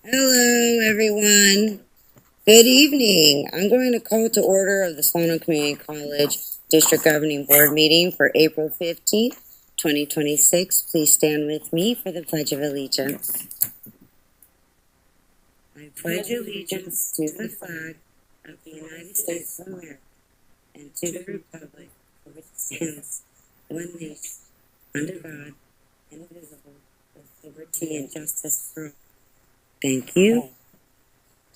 Hello, everyone. Good evening. I'm going to call to order of the Solano Community College District Governing Board meeting for April 15th, 2026. Please stand with me for the Pledge of Allegiance. I pledge allegiance to the flag of the United States of America and to the republic for which it stands, one nation, under God, indivisible, with liberty and justice for all. Thank you.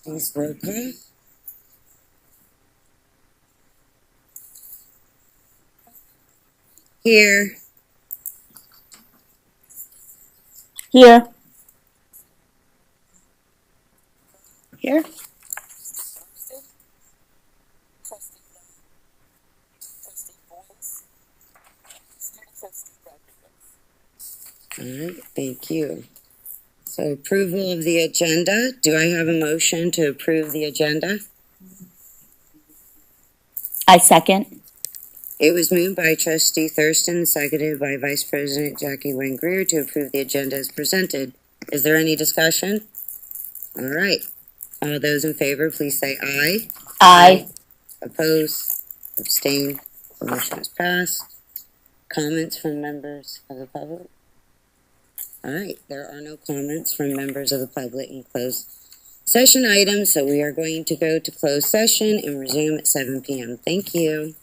Please roll call. Here. Here. Here. All right, thank you. So approval of the agenda. Do I have a motion to approve the agenda? I second. It was moved by Trustee Thurston, seconded by Vice President Jackie Wayne Greer to approve the agenda as presented. Is there any discussion? All right. All those in favor, please say aye. Aye. Oppose? Abstain? The motion is passed. Comments from members of the public? All right, there are no comments from members of the public in closed session items, so we are going to go to closed session and resume at 7 p.m. Thank you.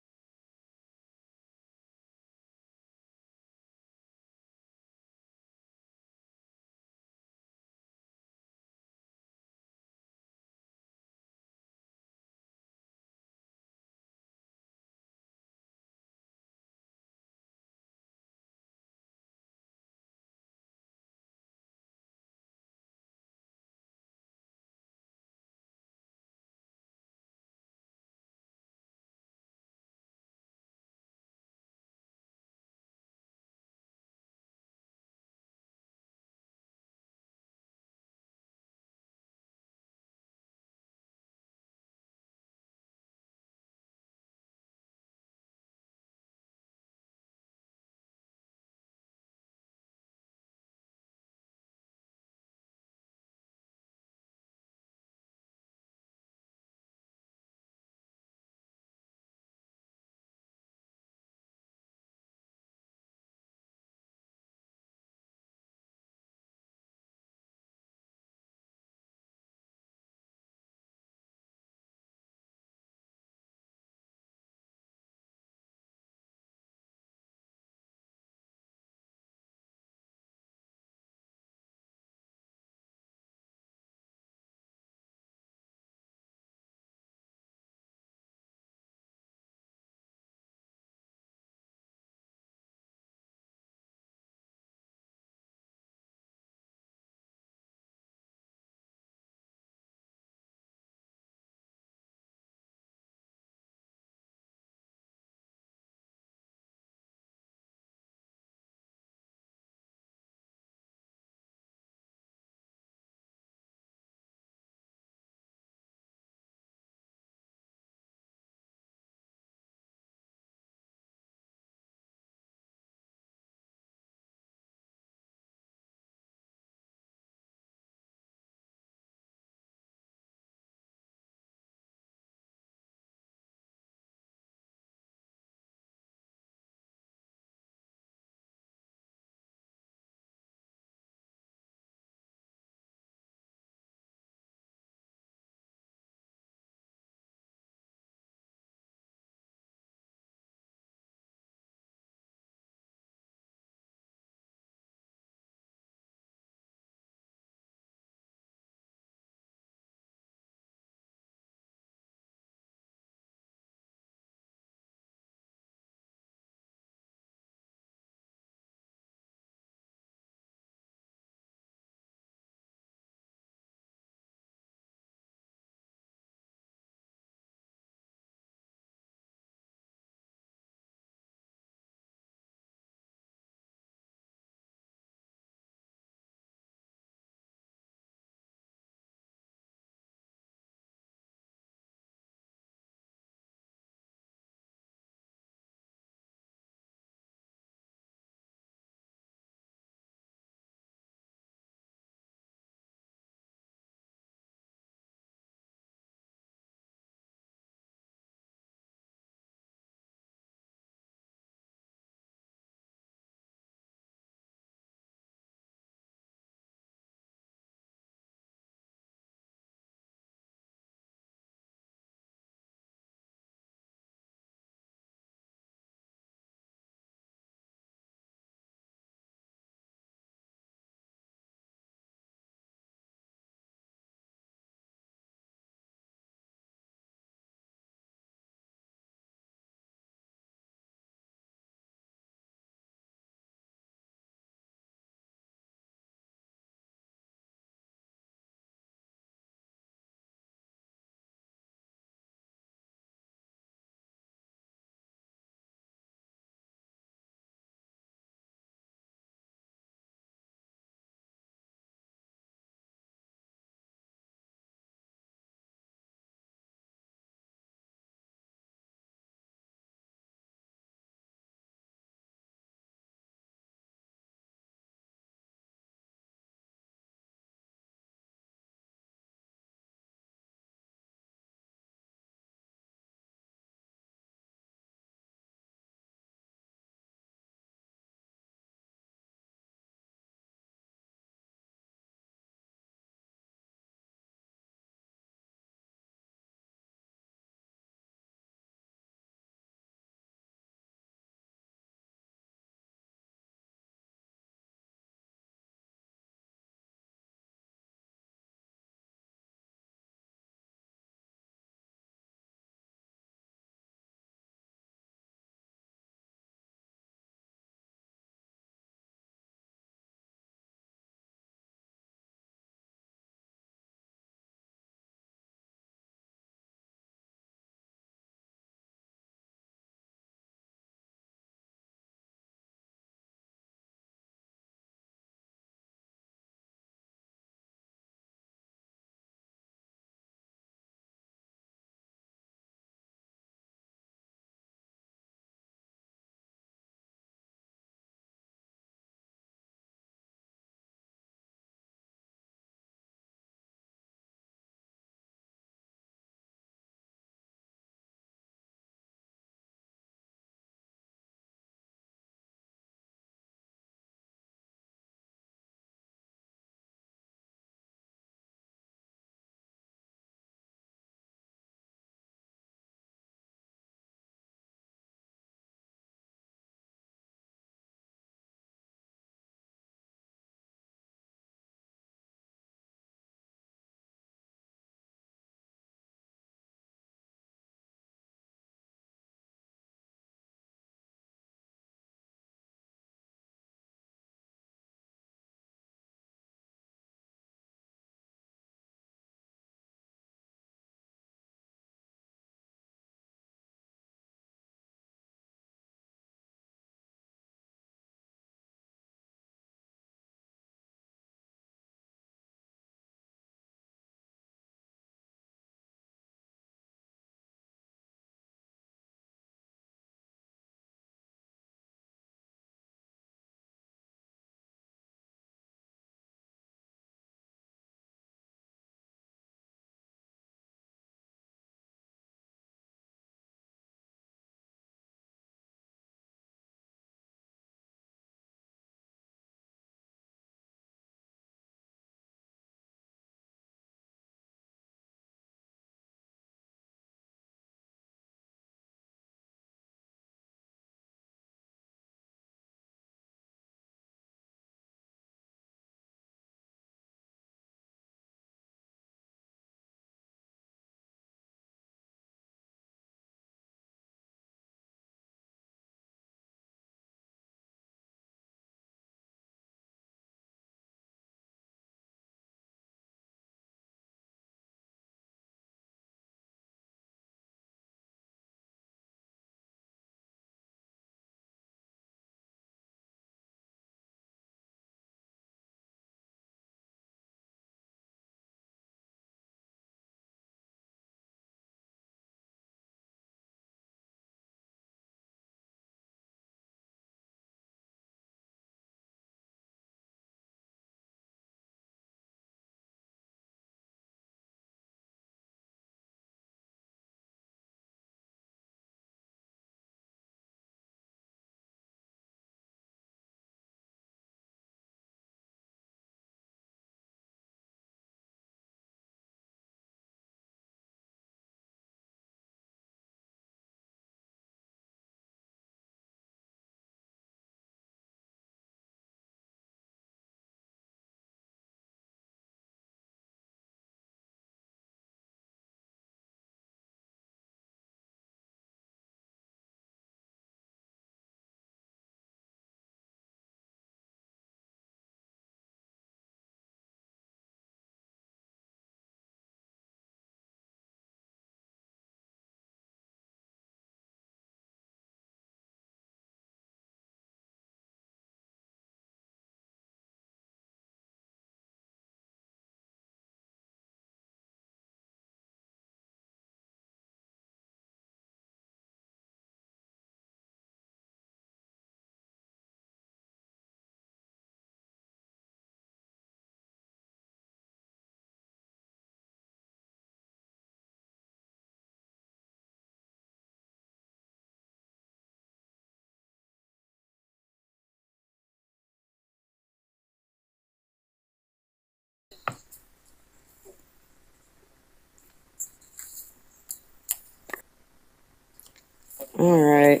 All right.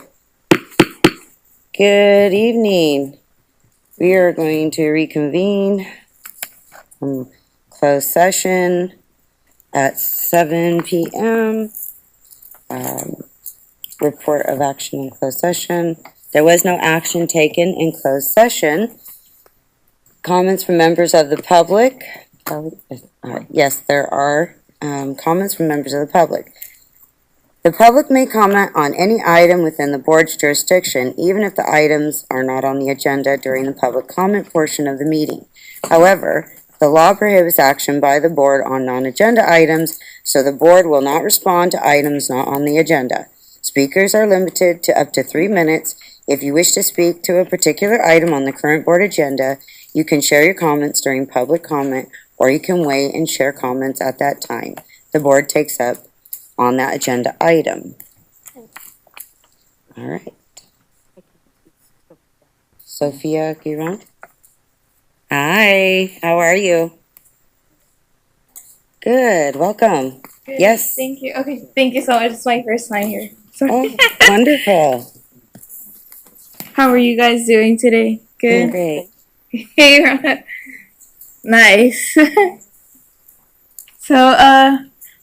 Good evening. We are going to reconvene from closed session at 7 p.m. Report of action in closed session. There was no action taken in closed session. Comments from members of the public. Yes, there are comments from members of the public. The public may comment on any item within the board's jurisdiction, even if the items are not on the agenda during the public comment portion of the meeting. However, the law prohibits action by the board on non-agenda items, so the board will not respond to items not on the agenda. Speakers are limited to up to 3 minutes. If you wish to speak to a particular item on the current board agenda, you can share your comments during public comment, or you can wait and share comments at that time the board takes up on that agenda item. All right. Sophia Giron. Hi, how are you? Good, welcome. Good. Yes. Thank you. Okay, thank you so much. It's my first time here. So Oh, wonderful. how are you guys doing today? Doing Good. great. Hey, Ron. Nice. So,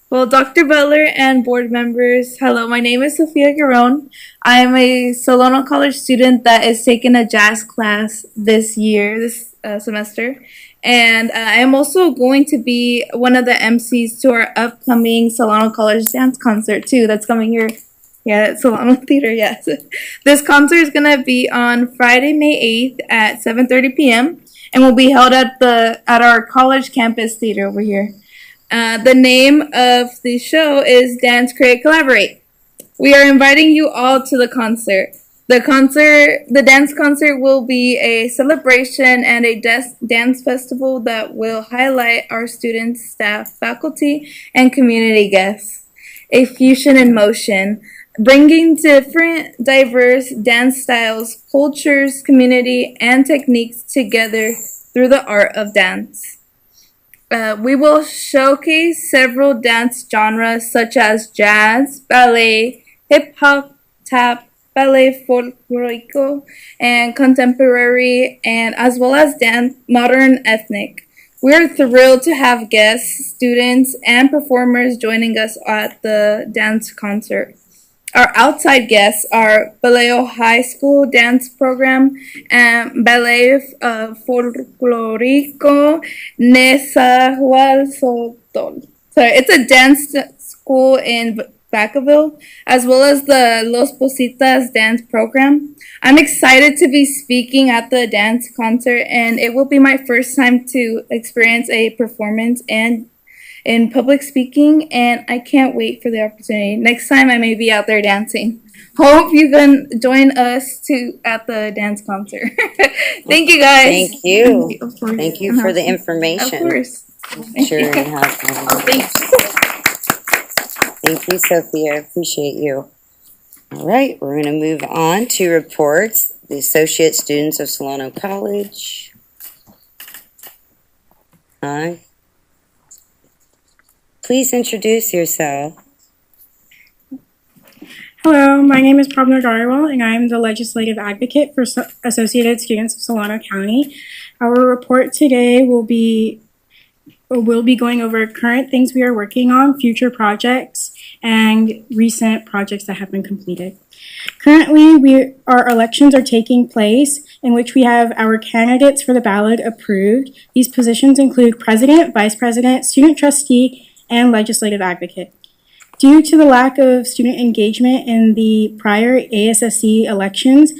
well, Dr. Butler and board members, hello. My name is Sophia Giron. I am a Solano College student that is taking a jazz class this semester. And I am also going to be one of the MCs to our upcoming Solano College dance concert, too. That's coming here. Yeah, at Solano Theater, yes. This concert is going to be on Friday, May 8th at 7:30 p.m. and will be held at our college campus theater over here. The name of the show is Dance, Create, Collaborate. We are inviting you all to the concert. The dance concert will be a celebration and a dance festival that will highlight our students, staff, faculty, and community guests. A fusion in motion, bringing different, diverse dance styles, cultures, community, and techniques together through the art of dance. We will showcase several dance genres such as jazz, ballet, hip-hop, tap, ballet folklorico, and contemporary, and as well as dance, modern ethnic. We are thrilled to have guests, students, and performers joining us at the dance concert. Our outside guests are Baleo High School Dance Program and Ballet Folklorico Nezahualcóyotl. So it's a dance school in Vacaville, as well as the Los Positas Dance Program. I'm excited to be speaking at the dance concert, and it will be my first time to experience a performance and in public speaking, and I can't wait for the opportunity. Next time I may be out there dancing. Hope you can join us at the dance concert. Thank you guys. Thank you. Of course. Thank you for the information. Of course. Sure you have. Thank you, Sophia. I appreciate you. All right, we're going to move on to reports. The Associate Students of Solano College. Hi. Please introduce yourself. Hello, my name is Prabna Garwal, and I am the Legislative Advocate for Associated Students of Solano County. Our report today will be going over current things we are working on, future projects, and recent projects that have been completed. Currently, our elections are taking place, in which we have our candidates for the ballot approved. These positions include President, Vice President, Student Trustee, and Legislative Advocate. Due to the lack of student engagement in the prior ASSC elections,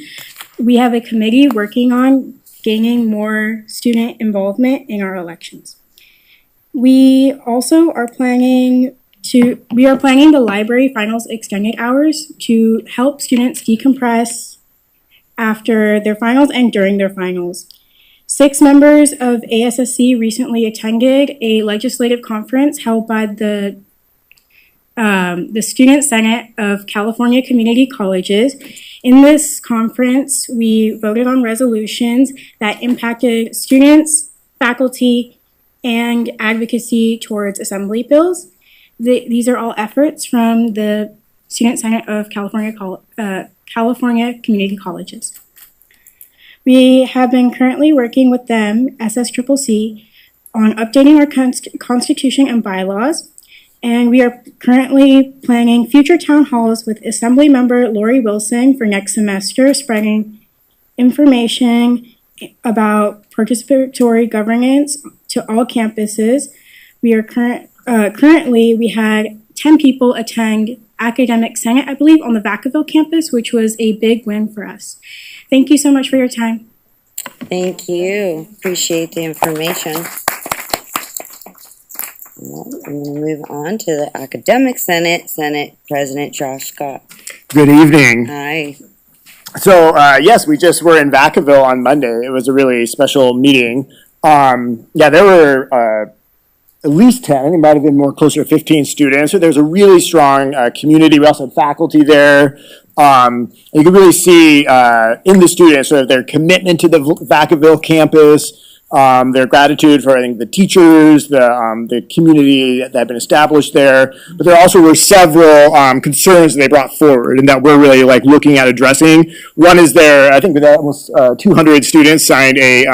we have a committee working on gaining more student involvement in our elections. We also are planning the library finals extended hours to help students decompress after their finals and during their finals. 6 members of ASSC recently attended a legislative conference held by the Student Senate of California Community Colleges. In this conference, we voted on resolutions that impacted students, faculty, and advocacy towards assembly bills. These are all efforts from the Student Senate of California Community Colleges. We have been currently working with them, SSCCC, on updating our constitution and bylaws, and we are currently planning future town halls with Assembly Member Lori Wilson for next semester, spreading information about participatory governance to all campuses. We are currently, we had 10 people attend Academic Senate, I believe, on the Vacaville campus, which was a big win for us. Thank you so much for your time. Thank you. Appreciate the information. Well, we're going to move on to the Academic Senate. Senate President Josh Scott. Good evening. Hi. So, yes, we just were in Vacaville on Monday. It was a really special meeting. There were at least 10, I think it might have been more closer to 15 students. So there's a really strong community. We also had faculty there. You could really see in the students sort of their commitment to the Vacaville campus, their gratitude for, I think, the teachers, the community that had been established there. But there also were several concerns that they brought forward and that we're really looking at addressing. One is I think that almost 200 students signed a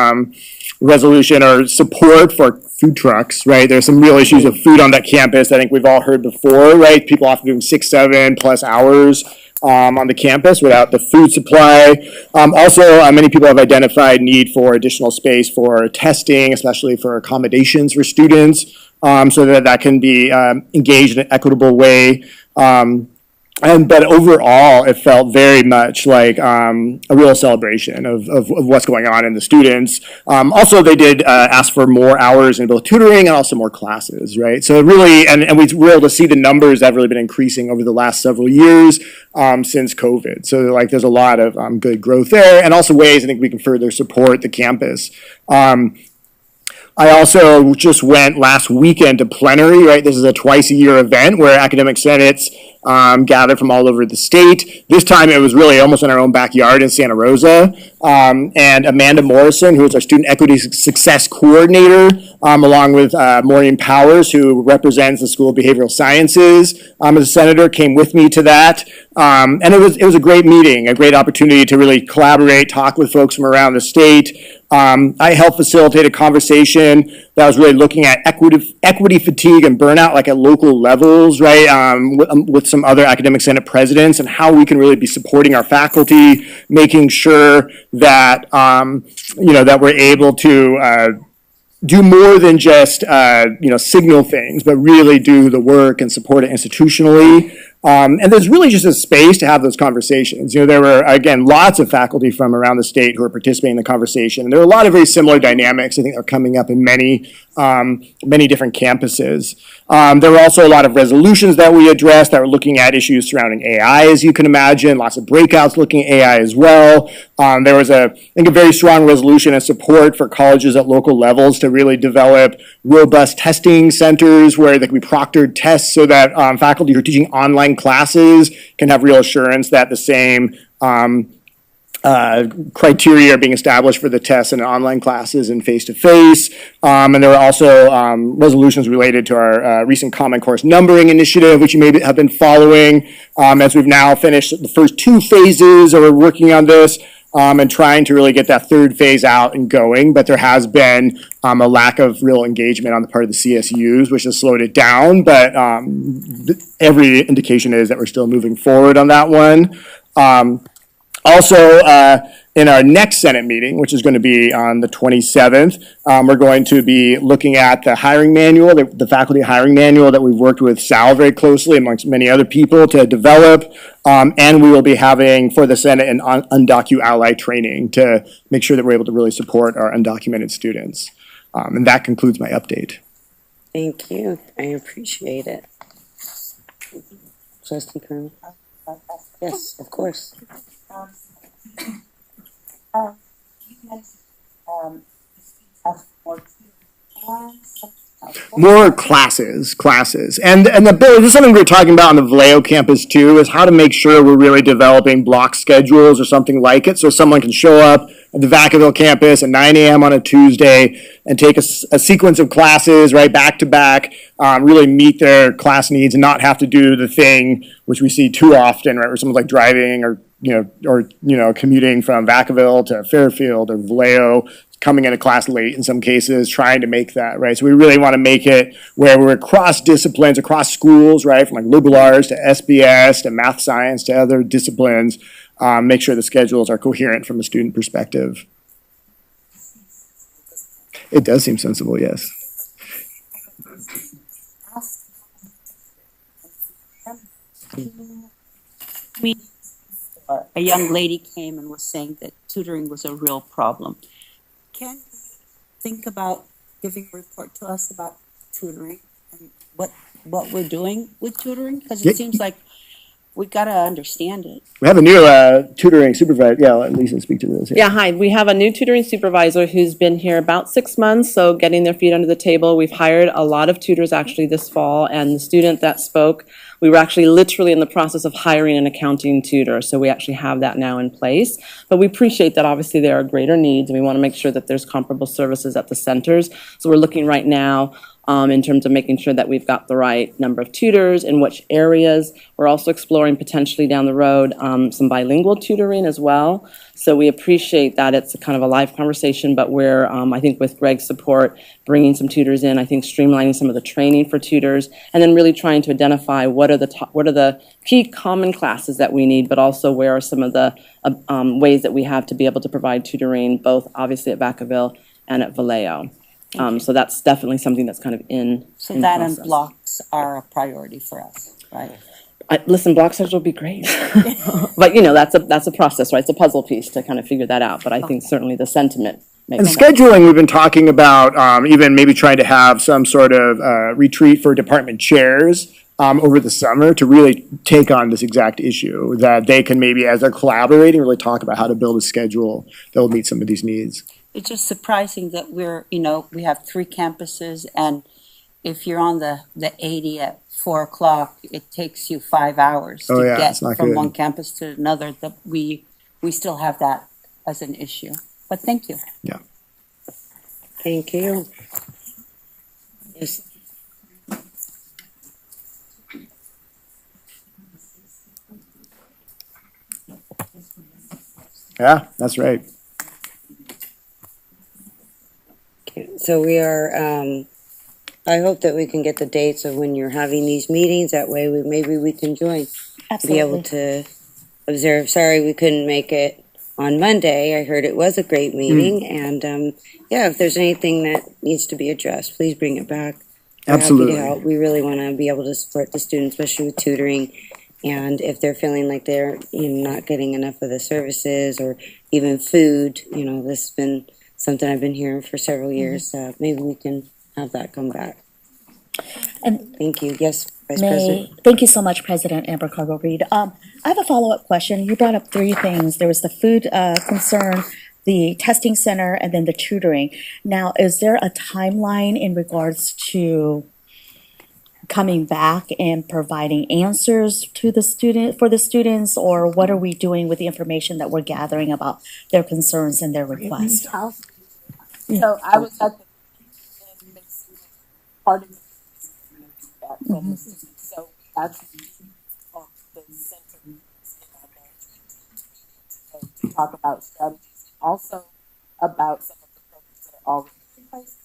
resolution or support for food trucks, right? There's some real issues of food on that campus. I think we've all heard before, right? People often doing 6, 7+ hours on the campus without the food supply. Also, many people have identified need for additional space for testing, especially for accommodations for students, so that can be engaged in an equitable way. But overall, it felt very much like a real celebration of what's going on in the students. Also, they did ask for more hours in both tutoring and also more classes, right? So it really, and we were able to see the numbers that have really been increasing over the last several years since COVID. So there's a lot of good growth there, and also ways I think we can further support the campus. I also just went last weekend to plenary, right? This is a twice-a-year event where academic senates gathered from all over the state. This time it was really almost in our own backyard in Santa Rosa. And Amanda Morrison, who is our Student Equity Success Coordinator, along with Maureen Powers, who represents the School of Behavioral Sciences, as a senator, came with me to that. And it was a great meeting, a great opportunity to really collaborate, talk with folks from around the state. I helped facilitate a conversation that was really looking at equity fatigue and burnout, at local levels, right, with some other academic senate presidents, and how we can really be supporting our faculty, making sure that that we're able to do more than just signal things, but really do the work and support it institutionally. And there's really just a space to have those conversations. There were, again, lots of faculty from around the state who are participating in the conversation. And there are a lot of very similar dynamics, I think, are coming up in many different campuses. There were also a lot of resolutions that we addressed that were looking at issues surrounding AI, as you can imagine, lots of breakouts looking at AI as well. There was, I think, a very strong resolution and support for colleges at local levels to really develop robust testing centers where there can be proctored tests so that faculty who are teaching online classes can have real assurance that the same criteria are being established for the tests in online classes and face-to-face. And there were also resolutions related to our recent Common Course numbering initiative, which you may have been following, as we've now finished the first 2 phases, or we're working on this, and trying to really get that 3rd phase out and going. But there has been a lack of real engagement on the part of the CSUs, which has slowed it down. But every indication is that we're still moving forward on that one. Also, in our next Senate meeting, which is going to be on the 27th, we're going to be looking at the hiring manual, the faculty hiring manual that we've worked with Sal very closely, amongst many other people, to develop. And we will be having, for the Senate, an undocu ally training to make sure that we're able to really support our undocumented students. And that concludes my update. Thank you. I appreciate it. Trustee Colonel? Yes, of course. You mentioned the task force and More classes. And the bill, this is something we were talking about on the Vallejo campus too, is how to make sure we're really developing block schedules or something like it, so someone can show up at the Vacaville campus at 9 a.m. on a Tuesday and take a sequence of classes, right, back to back, really meet their class needs and not have to do the thing which we see too often, right, where someone's like driving or commuting from Vacaville to Fairfield or Vallejo, coming into class late in some cases, trying to make that, right? So we really want to make it where we're across disciplines, across schools, right? From like liberal arts to SBS to math science to other disciplines, make sure the schedules are coherent from a student perspective. It does seem sensible, yes. A young lady came and was saying that tutoring was a real problem. Can you think about giving a report to us about tutoring and what we're doing with tutoring? Because it seems like we've got to understand it. We have a new tutoring supervisor. Yeah, I'll let Lisa speak to this. Yeah, hi. We have a new tutoring supervisor who's been here about 6 months, so getting their feet under the table. We've hired a lot of tutors actually this fall, and the student that spoke, we were actually literally in the process of hiring an accounting tutor, so we actually have that now in place. But we appreciate that obviously there are greater needs, and we want to make sure that there's comparable services at the centers. So we're looking right now in terms of making sure that we've got the right number of tutors in which areas. We're also exploring potentially down the road some bilingual tutoring as well. So we appreciate that it's a kind of a live conversation, but we're, I think with Greg's support, bringing some tutors in, I think streamlining some of the training for tutors, and then really trying to identify what are the key common classes that we need, but also where are some of the ways that we have to be able to provide tutoring, both obviously at Vacaville and at Vallejo. So that's definitely something that's kind of in that process. and blocks are a priority for us, right? Listen, block schedule would be great, but that's a process, right? It's a puzzle piece to kind of figure that out. But I think certainly the sentiment makes And sense. scheduling, we've been talking about even maybe trying to have some sort of retreat for department chairs over the summer to really take on this exact issue, that they can maybe, as they're collaborating, really talk about how to build a schedule that will meet some of these needs. It's just surprising that we have 3 campuses, and if you're on the 80 at 4 o'clock, it takes you 5 hours to get from one campus to another. That we still have that as an issue. But thank you. Yeah. Thank you. Yes. Yeah, that's right. So we are, I hope that we can get the dates of when you're having these meetings. That way maybe we can join. Absolutely. Be able to observe. Sorry we couldn't make it on Monday. I heard it was a great meeting. And if there's anything that needs to be addressed, please bring it back. We're Absolutely. happy to help. We really want to be able to support the students, especially with tutoring. And if they're feeling like they're not getting enough of the services or even food, this has been something I've been hearing for several years. Maybe we can have that come back. And Thank you. Yes, Vice President. thank you so much, President Amber Cargo-Reed. I have a follow-up question. You brought up 3 things. There was the food concern, the testing center, and then the tutoring. Now, is there a timeline in regards to coming back and providing answers to the students, or what are we doing with the information that we're gathering about their concerns and their requests? So I was at the part of the feedback from the students. So actually on the center in our management to talk about strategies, also about some of the programs that are already in place.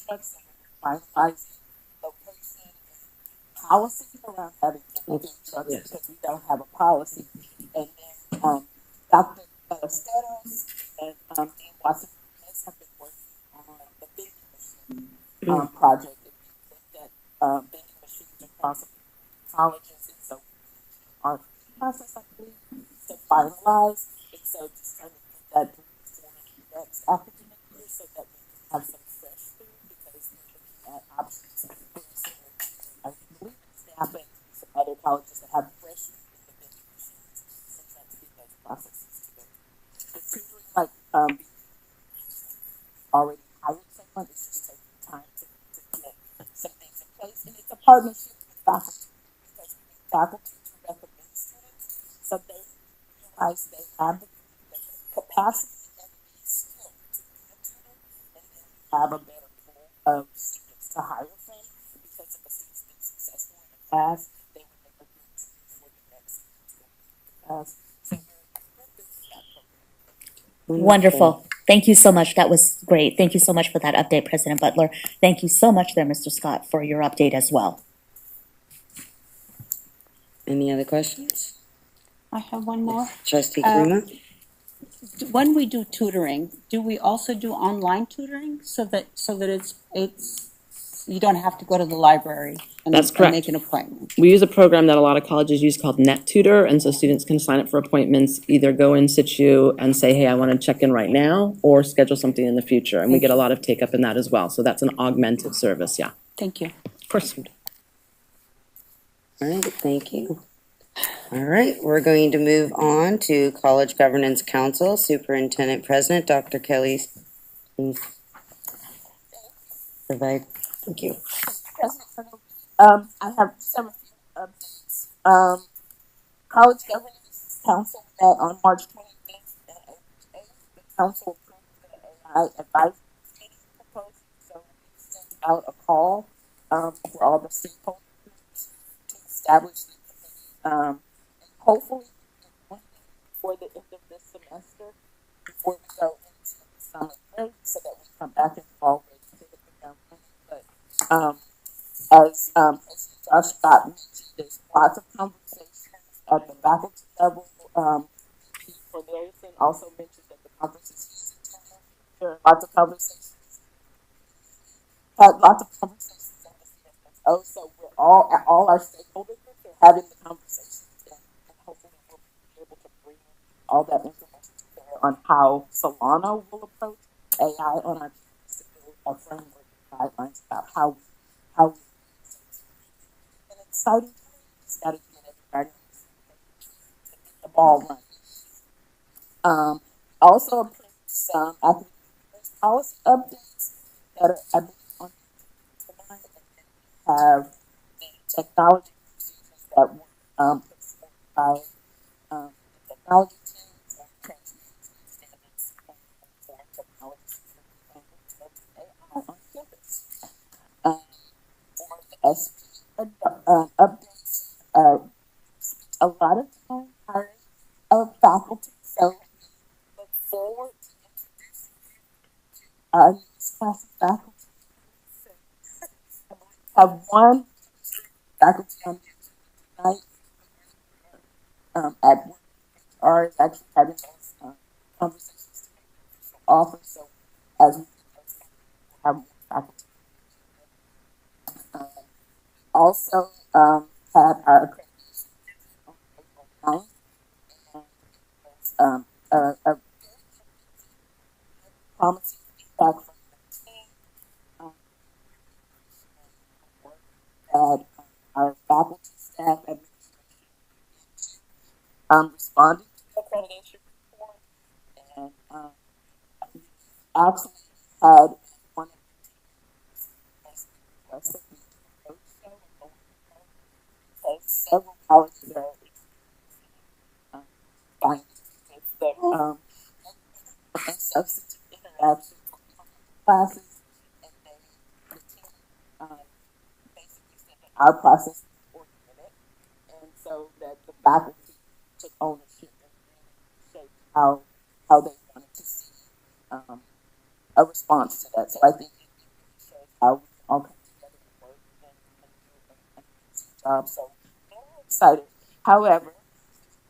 Trucks and finalizing location and policy around having food trucks because we don't have a policy. And then Dr. Steros and Dean Watson have been working on the vending machine project. That vending machines across colleges, and so our process, I believe, to finalize. And so just trying to get that before the next academic year so that we can have some fresh food because we're looking at options. I believe SNAP and some other colleges that have fresh food in the vending machines. So trying to get those processes together. It's like already hired someone, it's just taking time partnership with faculty, because faculty to recommend students, so they realize they have the capacity and the skill to be a tutor, and then we have a better pool of students to hire from, because if a student's been successful in the past, they would make a good tutor for the next class. So we're building that program. Wonderful. Thank you so much. That was great. Thank you so much for that update, President Butler. Thank you so much there, Mr. Scott, for your update as well. Any other questions? I have one more. Trustee Kruma? When we do tutoring, do we also do online tutoring so that it's you don't have to go to the library and, That's and correct. make an appointment? We use a program that a lot of colleges use called Net Tutor, and so students can sign up for appointments, either go in situ and say, hey, I want to check in right now, or schedule something in the future, and we get a lot of take up in that as well. So that's an augmented service, yeah. Thank you. Of course. All right, thank you. All right, we're going to move on to College Governance Council, Superintendent President, Dr. Kelly. Please provide. Thank you. I have several updates. College Governance Council met on March 25th and April 8th. The council approved the AI advisory committee proposal, so we sent out a call for all the stakeholder groups to establish the committee. And hopefully, before the end of this semester, before we go into the summer break, so that we come back in fall ready to hit the ground running. But as President Josh Scott mentioned, there's lots of conversations at the faculty level. Pete Cornelison also mentioned that the conferences he's attending, there are lots of conversations. Had lots of conversations at the CFSO, so we're all our stakeholder groups are having the conversations, and hopefully we'll be able to bring all that information to bear on how Solano will approach AI on our campus to build a framework and guidelines about how we an exciting time. Just got to get everybody to get the ball running. Also approved some academic policy updates that are I believe on tonight, and then we have the technology procedures that were put forward by the technology team for transparency standards for technology security and AI on campus. For the SP updates, a lot of time hiring of faculty, so we look forward to introducing you to our newest class of faculty. I believe we have one faculty on duty tonight at work. HR is actually having those conversations to make an official offer, so as we get those, we'll have more faculty. Also had our accreditation on April 9th, and a promising feedback from the team that our faculty, staff, administration responded to the accreditation report, and we actually had one of the teams requested several colleges are finding with the substantive interaction classes, and the team basically said that our process was organic, and so that the faculty took ownership and really shaped how they wanted to see a response to that. So I think it really shows how we all come together and work and do an amazing job. So excited. However,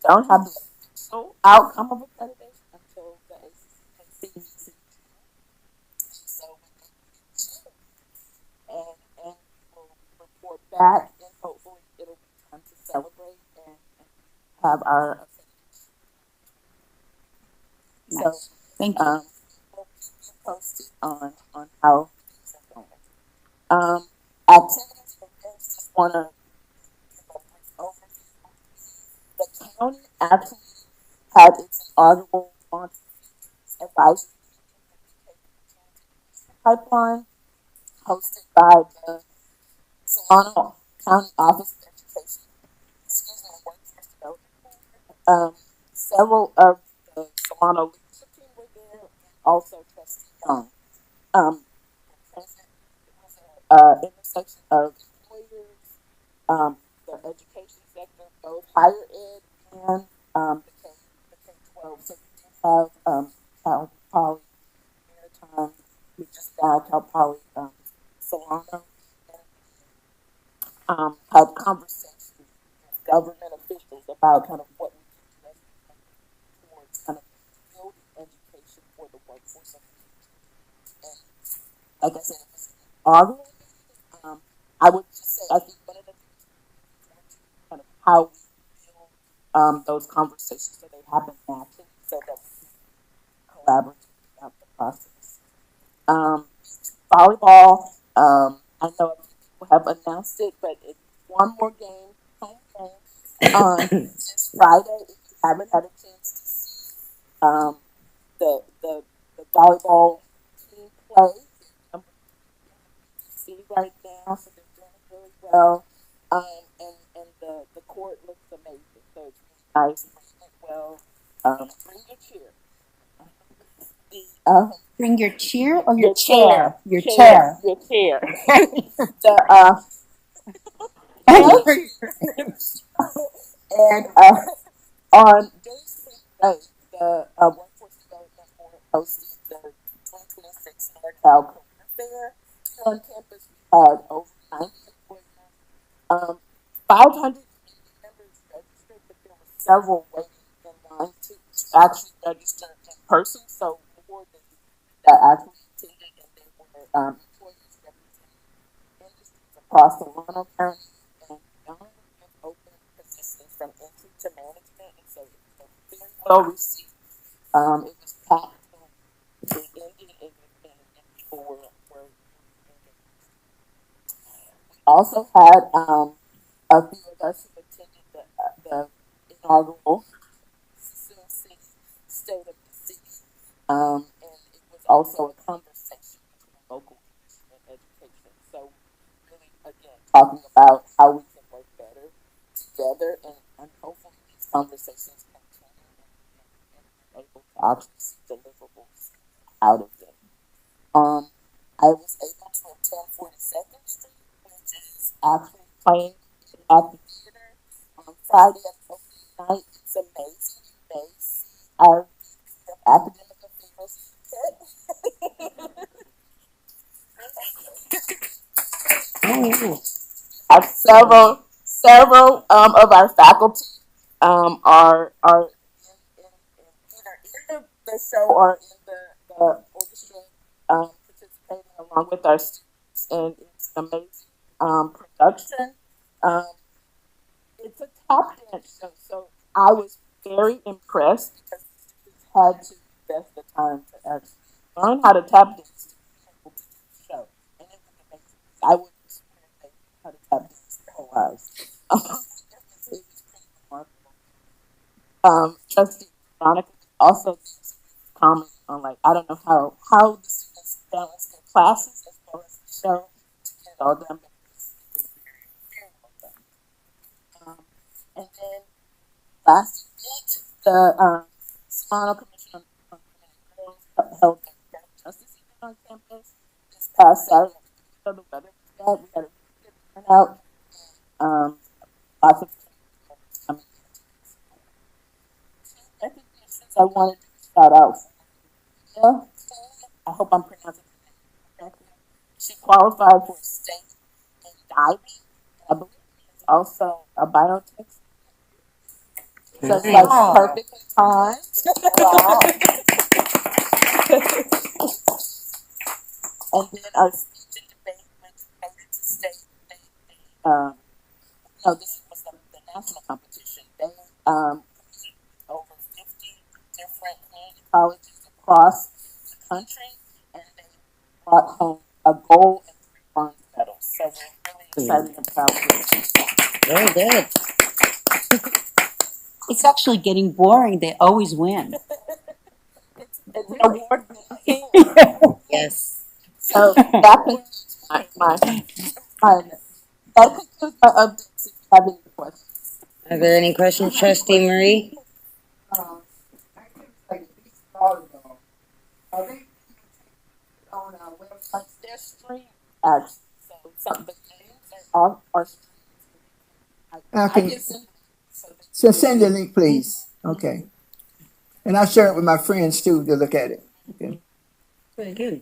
don't have the official outcome of accreditation until the ACC meets in June. So and we'll report back, and hopefully it'll be time to celebrate and have our accreditation. Nice. So Thank you. We'll keep you posted on how things are going. Activities for parents, just want to the county actually had its inaugural launch advisory pipeline hosted by the Solano County Office of Education, Workforce Development. Several of the Solano leadership team were there, and also Trustee Young. President was an intersection of employers, the education sector, both higher ed and the K-12. So we did have Cal Poly Maritime, we just now Cal Poly Solano, and had conversations with government officials about kind of what we can do as we move towards kind of building education for the workforce of the future. And like I said, it was inaugural. I would just say I think one of the things kind of how we build those conversations so they happen naturally, so that we can collaborate throughout the process. Volleyball, I know a few people have announced it, but it's one more game, home game, on this Friday. If you haven't had a chance to see the volleyball team play, see right now, so they're doing really well. And the court looks amazing, so it's really nice, bring it well. Bring your cheer. Bring your cheer or Your chair. Your chair. Your chair. the and on during spring break, the Workforce Development Board hosted the 2026 NorCal Career Fair. Here on campus, we had over 90 employers. 500 members registered, but there were several waiting in line to actually register in person. So more than that actually attended, and there were employers representing industries across Solano County and beyond, with open positions from entry to management, and so it was very well received. It was packed from the ending, and people were engaged. We also had a few of us who attended the inaugural City State of the City, and it was also a conversation between local and education. So really, again, talking about how we can work better together, and hopefully these conversations continue and we're able to actually see deliverables out of them. I was able to attend 42nd Street, which is actually playing at the theater on Friday at opening night. It's amazing. You may see our VP of Academic Affairs several of our faculty are either in the show or in the orchestra, participating along with our students, and it's an amazing production. It's a tap dance show, so I was very impressed because the students had to invest the time to actually learn how to tap dance to be able to do the show, and it was amazing. I wouldn't swear they knew how to tap dance their whole lives. It was pretty remarkable. Trustee Veronica also comment on, like, I don't know how the students balance their classes as well as the show to get it all done, but it was very well done. And then last week, the Solano Commission on Women and Girls held their justice event on campus this past Saturday. So the weather was bad. We had a really good turnout. Lots of coming. Recognitions I wanted to shout out. Yeah, I hope I'm pronouncing it correctly. She qualified for state in diving. I believe it's also a biotech. So it's like perfectly timed. Wow. And then our speech and debate, which made it to state. This was the national competition. They over 50 different community colleges across the country, and they brought home a gold and 3 bronze medals. So we're really excited about this. Very good. It's actually getting boring. They always win. It's an award-winning team. Yes. So that concludes my that concludes my updates. If you have any questions. Are there any questions, Trustee Marie? I think like these volleyball. Are they on our website? They're streamed actually. So some the games are streamed. I Okay. can send So send the link, please. Okay. And I'll share it with my friends too to look at it. Okay. Very good.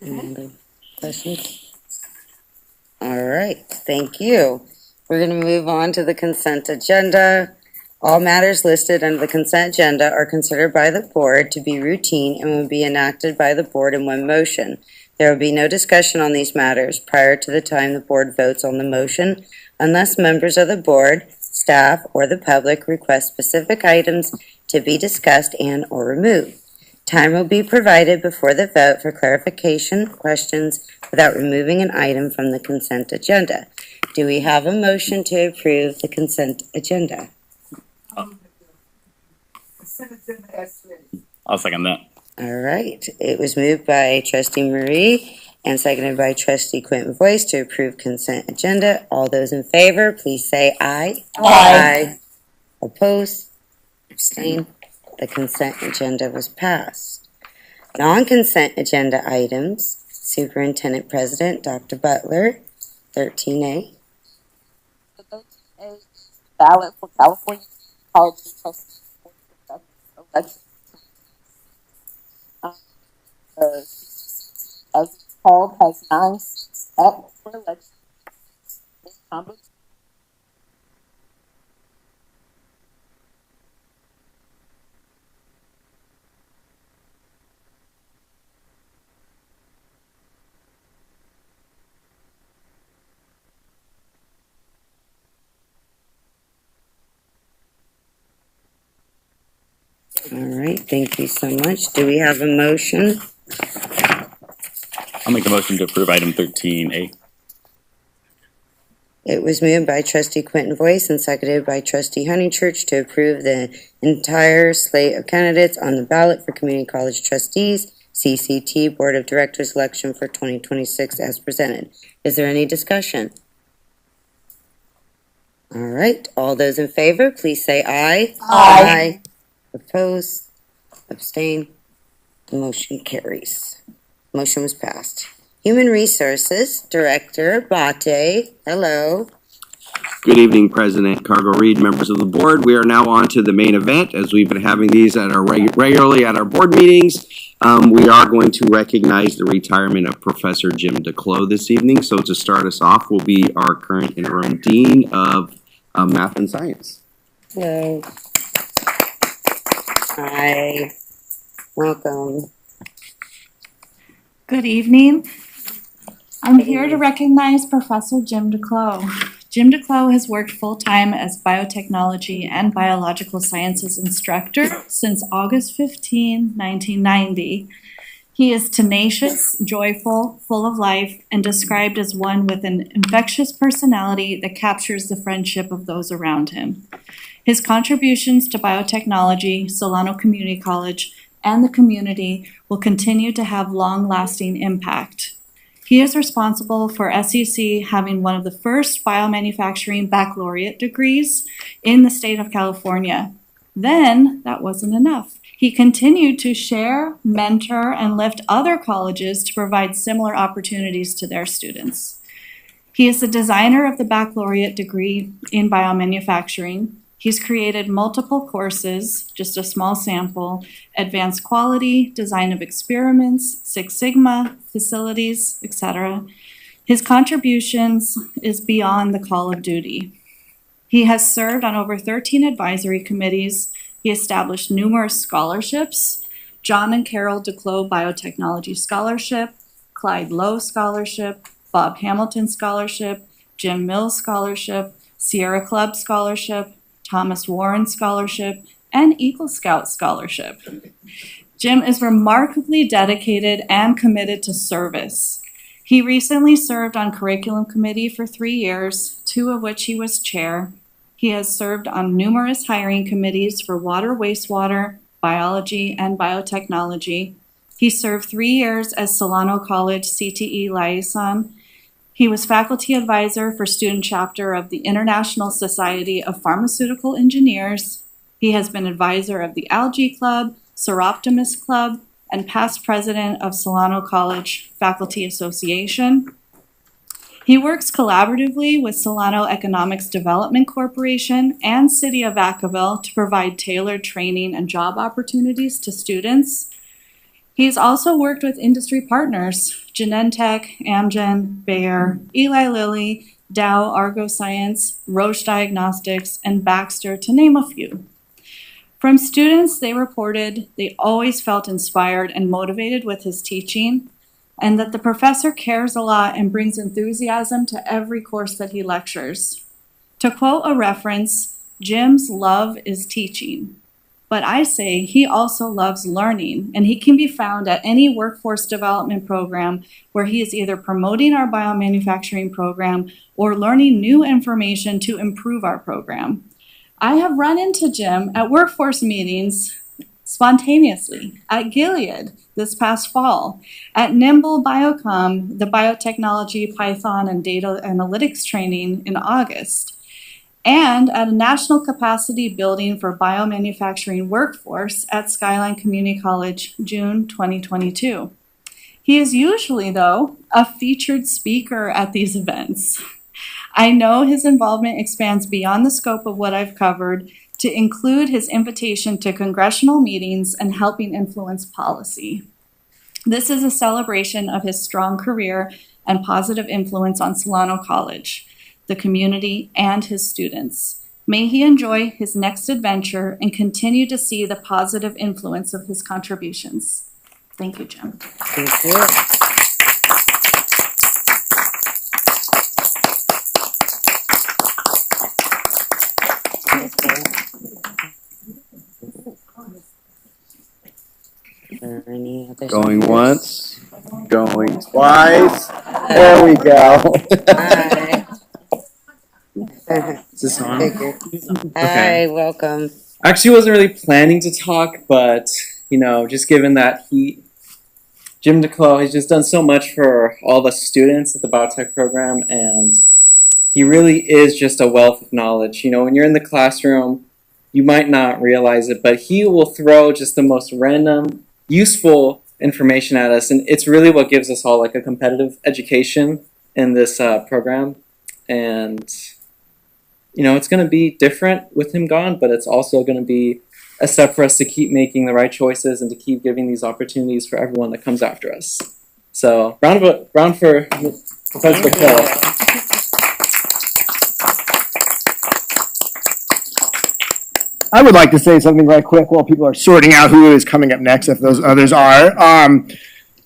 Any other questions? All right, thank you. We're going to move on to the consent agenda. All matters listed under the consent agenda are considered by the board to be routine and will be enacted by the board in one motion. There will be no discussion on these matters prior to the time the board votes on the motion unless members of the board, staff, or the public request specific items to be discussed and or removed. Time will be provided before the vote for clarification, questions, without removing an item from the consent agenda. Do we have a motion to approve the consent agenda? I'll second that. All right. It was moved by Trustee Marie and seconded by Trustee Quentin Voice to approve consent agenda. All those in favor, please say aye. Aye. Opposed? Abstain? The consent agenda was passed. Non-consent agenda items, Superintendent President Dr. Butler, 13A. the 13A ballot for California College Trustee Board of Directors election. As it's called, has 9 seats up for election. All right, thank you so much. Do we have a motion? I'll make a motion to approve item 13A. It was moved by Trustee Quentin Voice and seconded by Trustee Honeychurch to approve the entire slate of candidates on the ballot for Community College Trustees, CCT Board of Directors election for 2026 as presented. Is there any discussion? All right, all those in favor, please say aye. Aye. Oppose, abstain, the motion carries. Motion was passed. Human Resources Director Bate, hello. Good evening, President Cargo Reed, members of the board. We are now on to the main event, as we've been having these at our regularly at our board meetings. We are going to recognize the retirement of Professor Jim DeClos this evening. So to start us off will be our current interim dean of math and science. Hello. Hi. Welcome. Good evening. I'm here to recognize Professor Jim DeClos. Jim DeClos has worked full-time as biotechnology and biological sciences instructor since August 15, 1990. He is tenacious, joyful, full of life, and described as one with an infectious personality that captures the friendship of those around him. His contributions to biotechnology, Solano Community College, and the community will continue to have long-lasting impact. He is responsible for SEC having one of the first biomanufacturing baccalaureate degrees in the state of California. Then, that wasn't enough. He continued to share, mentor, and lift other colleges to provide similar opportunities to their students. He is the designer of the baccalaureate degree in biomanufacturing. He's created multiple courses, just a small sample: advanced quality, design of experiments, Six Sigma, facilities, etc. His contributions is beyond the call of duty. He has served on over 13 advisory committees. He established numerous scholarships: John and Carol DeClos Biotechnology Scholarship, Clyde Lowe Scholarship, Bob Hamilton Scholarship, Jim Mills Scholarship, Sierra Club Scholarship, Thomas Warren Scholarship, and Eagle Scout Scholarship. Jim is remarkably dedicated and committed to service. He recently served on curriculum committee for 3 years, 2 of which he was chair. He has served on numerous hiring committees for water, wastewater, biology, and biotechnology. He served 3 years as Solano College CTE liaison. He was faculty advisor for student chapter of the International Society of Pharmaceutical Engineers. He has been advisor of the Algae Club, Seroptimus Club, and past president of Solano College Faculty Association. He works collaboratively with Solano Economics Development Corporation and City of Vacaville to provide tailored training and job opportunities to students. He's also worked with industry partners, Genentech, Amgen, Bayer, Eli Lilly, Dow, Argo Science, Roche Diagnostics, and Baxter, to name a few. From students, they reported they always felt inspired and motivated with his teaching, and that the professor cares a lot and brings enthusiasm to every course that he lectures. To quote a reference, Jim's love is teaching. But I say he also loves learning, and he can be found at any workforce development program where he is either promoting our biomanufacturing program or learning new information to improve our program. I have run into Jim at workforce meetings spontaneously, at Gilead this past fall, at Nimble Biocom, the biotechnology, Python, and data analytics training in August, and at a national capacity building for biomanufacturing workforce at Skyline Community College, June 2022. He is usually, though, a featured speaker at these events. I know his involvement expands beyond the scope of what I've covered to include his invitation to congressional meetings and helping influence policy. This is a celebration of his strong career and positive influence on Solano College, the community, and his students. May he enjoy his next adventure and continue to see the positive influence of his contributions. Thank you, Jim. Thank you. Any other Going speakers? once, going twice. There we go. Hi. Is this on? Figured. Okay. Hi, welcome. I actually wasn't really planning to talk, but, you know, just given that Jim DeClos has just done so much for all the students at the biotech program, and he really is just a wealth of knowledge. You know, when you're in the classroom, you might not realize it, but he will throw just the most random, useful information at us, and it's really what gives us all like a competitive education in this program. And you know, it's going to be different with him gone, but it's also going to be a step for us to keep making the right choices and to keep giving these opportunities for everyone that comes after us. So, round for Professor DeClos. I would like to say something right quick while people are sorting out who is coming up next, if those others are.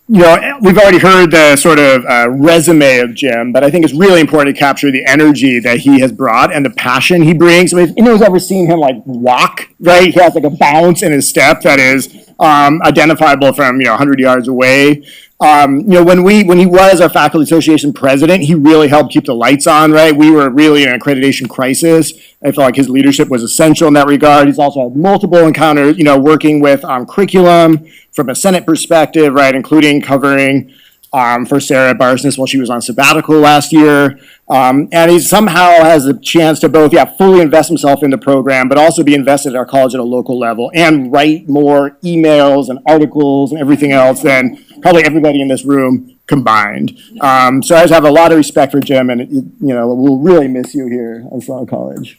You know, we've already heard the sort of resume of Jim, but I think it's really important to capture the energy that he has brought and the passion he brings. I mean, if anyone's ever seen him like walk, right? He has like a bounce in his step that is identifiable from 100 yards away. You know, when he was our faculty association president, he really helped keep the lights on, right? We were really in an accreditation crisis. I felt like his leadership was essential in that regard. He's also had multiple encounters, working with curriculum from a Senate perspective, right, including covering for Sarah Barsness while she was on sabbatical last year. And he somehow has a chance to both, fully invest himself in the program, but also be invested at our college at a local level and write more emails and articles and everything else than probably everybody in this room combined. So I just have a lot of respect for Jim, and we'll really miss you here at Solano College.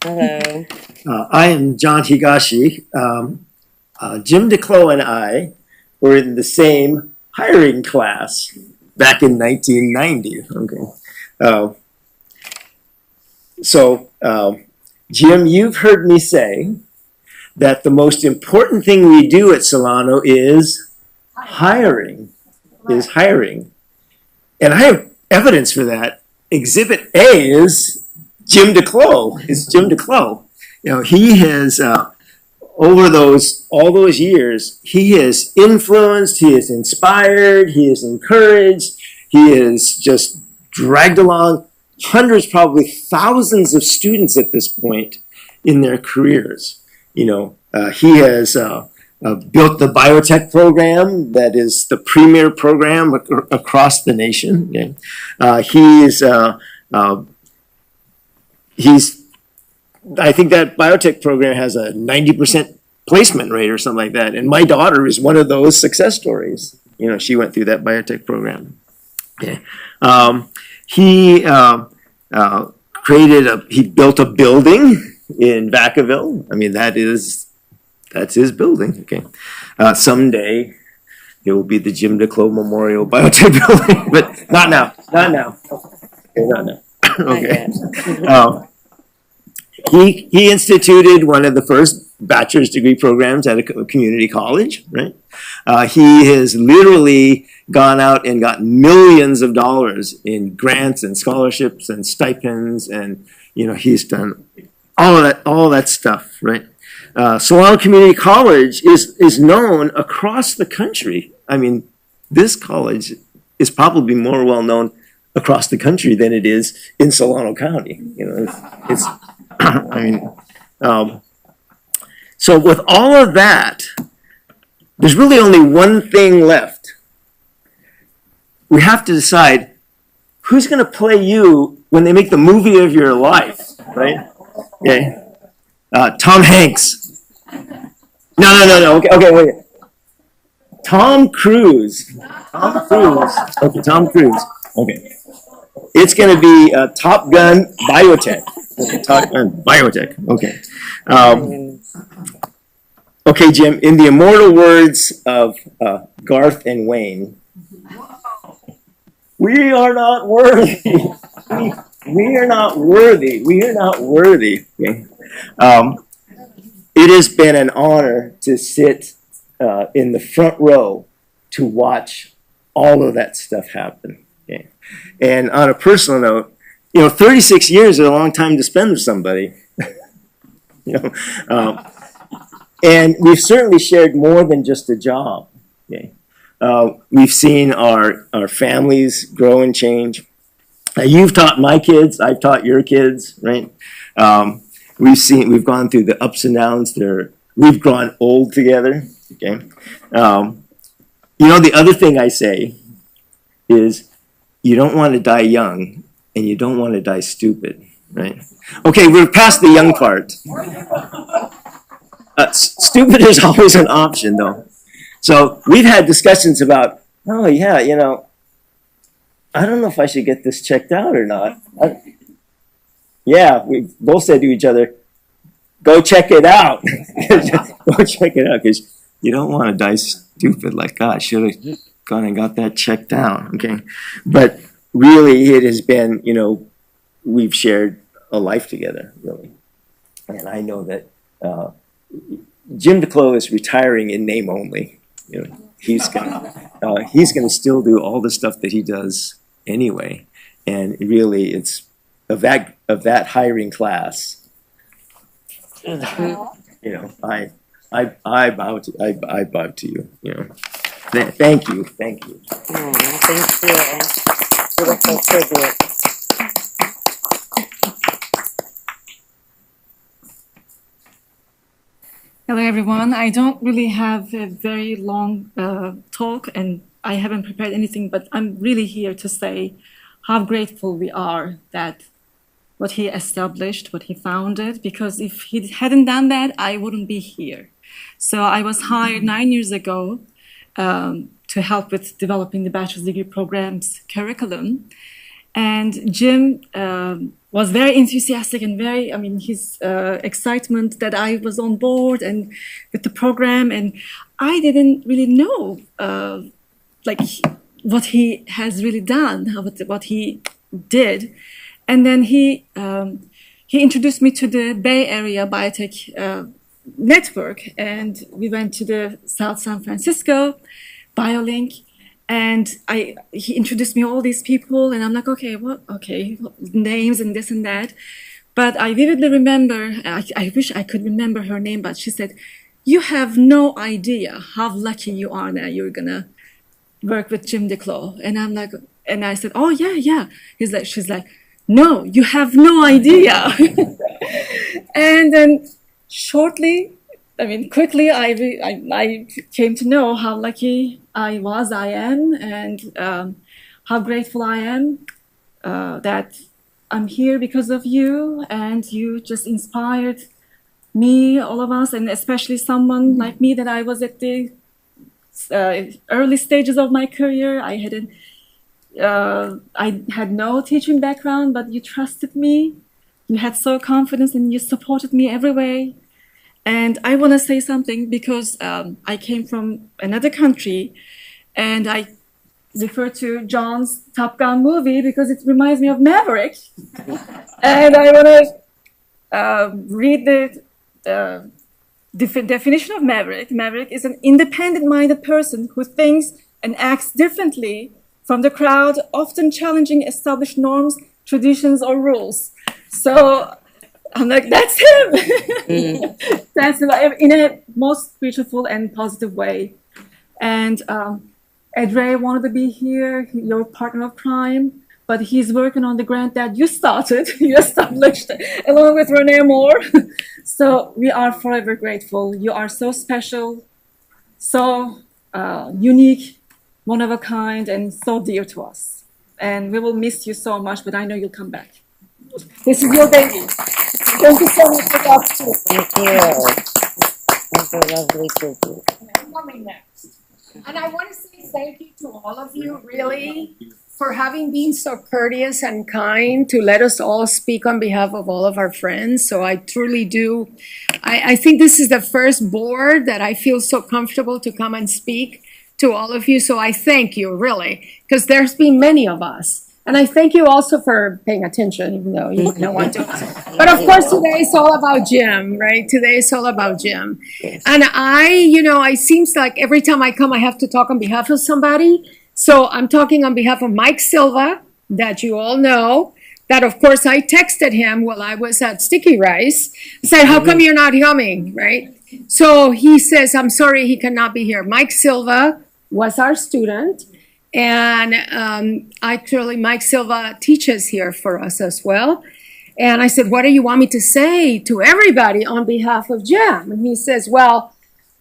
Hello. I am John Higashi. Jim DeClos and I were in the same hiring class back in 1990. Okay. So, Jim, you've heard me say that the most important thing we do at Solano is hiring. And I have evidence for that. Exhibit A is Jim DeClos. He has, over all those years, he has influenced, he has inspired, he has encouraged, he has just dragged along hundreds, probably thousands of students at this point in their careers. He has built the biotech program that is the premier program across the nation. Okay? I think that biotech program has a 90% placement rate or something like that. And my daughter is one of those success stories. You know, she went through that biotech program. Okay. He built a building in Vacaville. I mean, that's his building. Okay. Someday it will be the Jim DeClos Memorial Biotech Building, but not now. Not now. Okay, not now. Okay. He instituted one of the first bachelor's degree programs at a community college, right? He has literally gone out and got millions of dollars in grants and scholarships and stipends, and he's done all of that stuff, right? Solano Community College is known across the country. I mean, this college is probably more well known across the country than it is in Solano County. It's I mean, so with all of that, there's really only one thing left. We have to decide who's going to play you when they make the movie of your life, right? Okay. Tom Hanks. No. Okay, wait. Tom Cruise. Okay, Tom Cruise. Okay. It's going to be Top Gun Biotech. Okay, Top Gun Biotech. Okay. Okay, Jim, in the immortal words of Garth and Wayne, we are not worthy. We are not worthy. We are not worthy. Okay. It has been an honor to sit in the front row to watch all of that stuff happen. Okay. And on a personal note, 36 years is a long time to spend with somebody. And we've certainly shared more than just a job. Okay. We've seen our families grow and change. You've taught my kids, I've taught your kids, right? We've gone through the ups and downs. We've grown old together. Okay. The other thing I say is you don't want to die young and you don't want to die stupid, right? Okay, we're past the young part. Stupid is always an option, though. So we've had discussions about, oh yeah, I don't know if I should get this checked out or not. We both said to each other, go check it out. Go check it out, because you don't want to die stupid like, God, I should have gone and got that checked out. Okay. But really, it has been, we've shared a life together, really. And I know that Jim DeClos is retiring in name only. He's gonna still do all the stuff that he does anyway. And really, it's of that hiring class. I bow to you. Thank you. Thank you. Beautiful tribute. Hello, everyone. I don't really have a very long talk, and I haven't prepared anything, but I'm really here to say how grateful we are that what he established, what he founded, because if he hadn't done that, I wouldn't be here. So I was hired 9 years ago to help with developing the bachelor's degree program's curriculum. And Jim was very enthusiastic and his excitement that I was on board and with the program. And I didn't really know what he has really done, what he did. And then he introduced me to the Bay Area Biotech Network, and we went to the South San Francisco, BioLink, and he introduced me all these people, and I'm like, okay, names and this and that. But I vividly remember, I wish I could remember her name, but she said, you have no idea how lucky you are that you're gonna work with Jim DeClos. And I'm like, and I said, oh yeah. She's like, no, you have no idea. And then shortly I mean, quickly I came to know how lucky I am, and how grateful I am that I'm here because of you, and you just inspired me, all of us, and especially someone like me that I was at the early stages of my career. I had no teaching background, but you trusted me. You had so confidence, and you supported me every way. And I want to say something because I came from another country, and I refer to John's Top Gun movie because it reminds me of Maverick. And I want to read the definition of Maverick. Maverick is an independent-minded person who thinks and acts differently from the crowd, often challenging established norms, traditions, or rules. So I'm like, that's him. That's in a most beautiful and positive way. And Edre wanted to be here, your partner of crime, but he's working on the grant that you started, you established, along with Renee Moore. So we are forever grateful. You are so special, so unique, one of a kind, and so dear to us. And we will miss you so much, but I know you'll come back. This is your baby. Thank you so much for the opportunity. Thank you. Thank you, lovely tribute. I'm coming next. And I want to say thank you to all of you, really, for having been so courteous and kind to let us all speak on behalf of all of our friends. So I truly do. I think this is the first board that I feel so comfortable to come and speak to all of you. So I thank you, really, because there's been many of us. And I thank you also for paying attention, even though you don't want to. But of course, today is all about Jim, right? Today is all about Jim. And it seems like every time I come, I have to talk on behalf of somebody. So I'm talking on behalf of Mike Silva, that you all know, that of course I texted him while I was at Sticky Rice. I said, how come you're not coming, right? So he says, I'm sorry, he cannot be here. Mike Silva was our student. And actually, Mike Silva teaches here for us as well. And I said, what do you want me to say to everybody on behalf of Jim? And he says, well,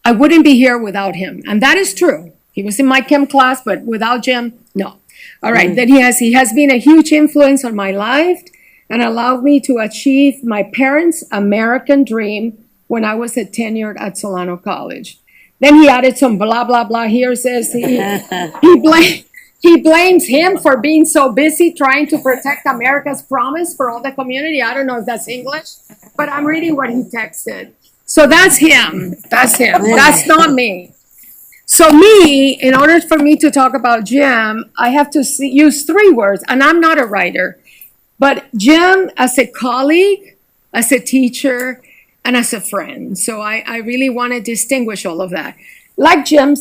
I wouldn't be here without him. And that is true. He was in my chem class, but without Jim, no. All right, then he has been a huge influence on my life and allowed me to achieve my parents' American dream when I was tenured at Solano College. Then he added some blah, blah, blah here. Says he blames him for being so busy trying to protect America's promise for all the community. I don't know if that's English, but I'm reading what he texted. So that's him. That's him. That's not me. So me, in order for me to talk about Jim, I have to use three words, and I'm not a writer. But Jim as a colleague, as a teacher, and as a friend. So I really want to distinguish all of that. Like John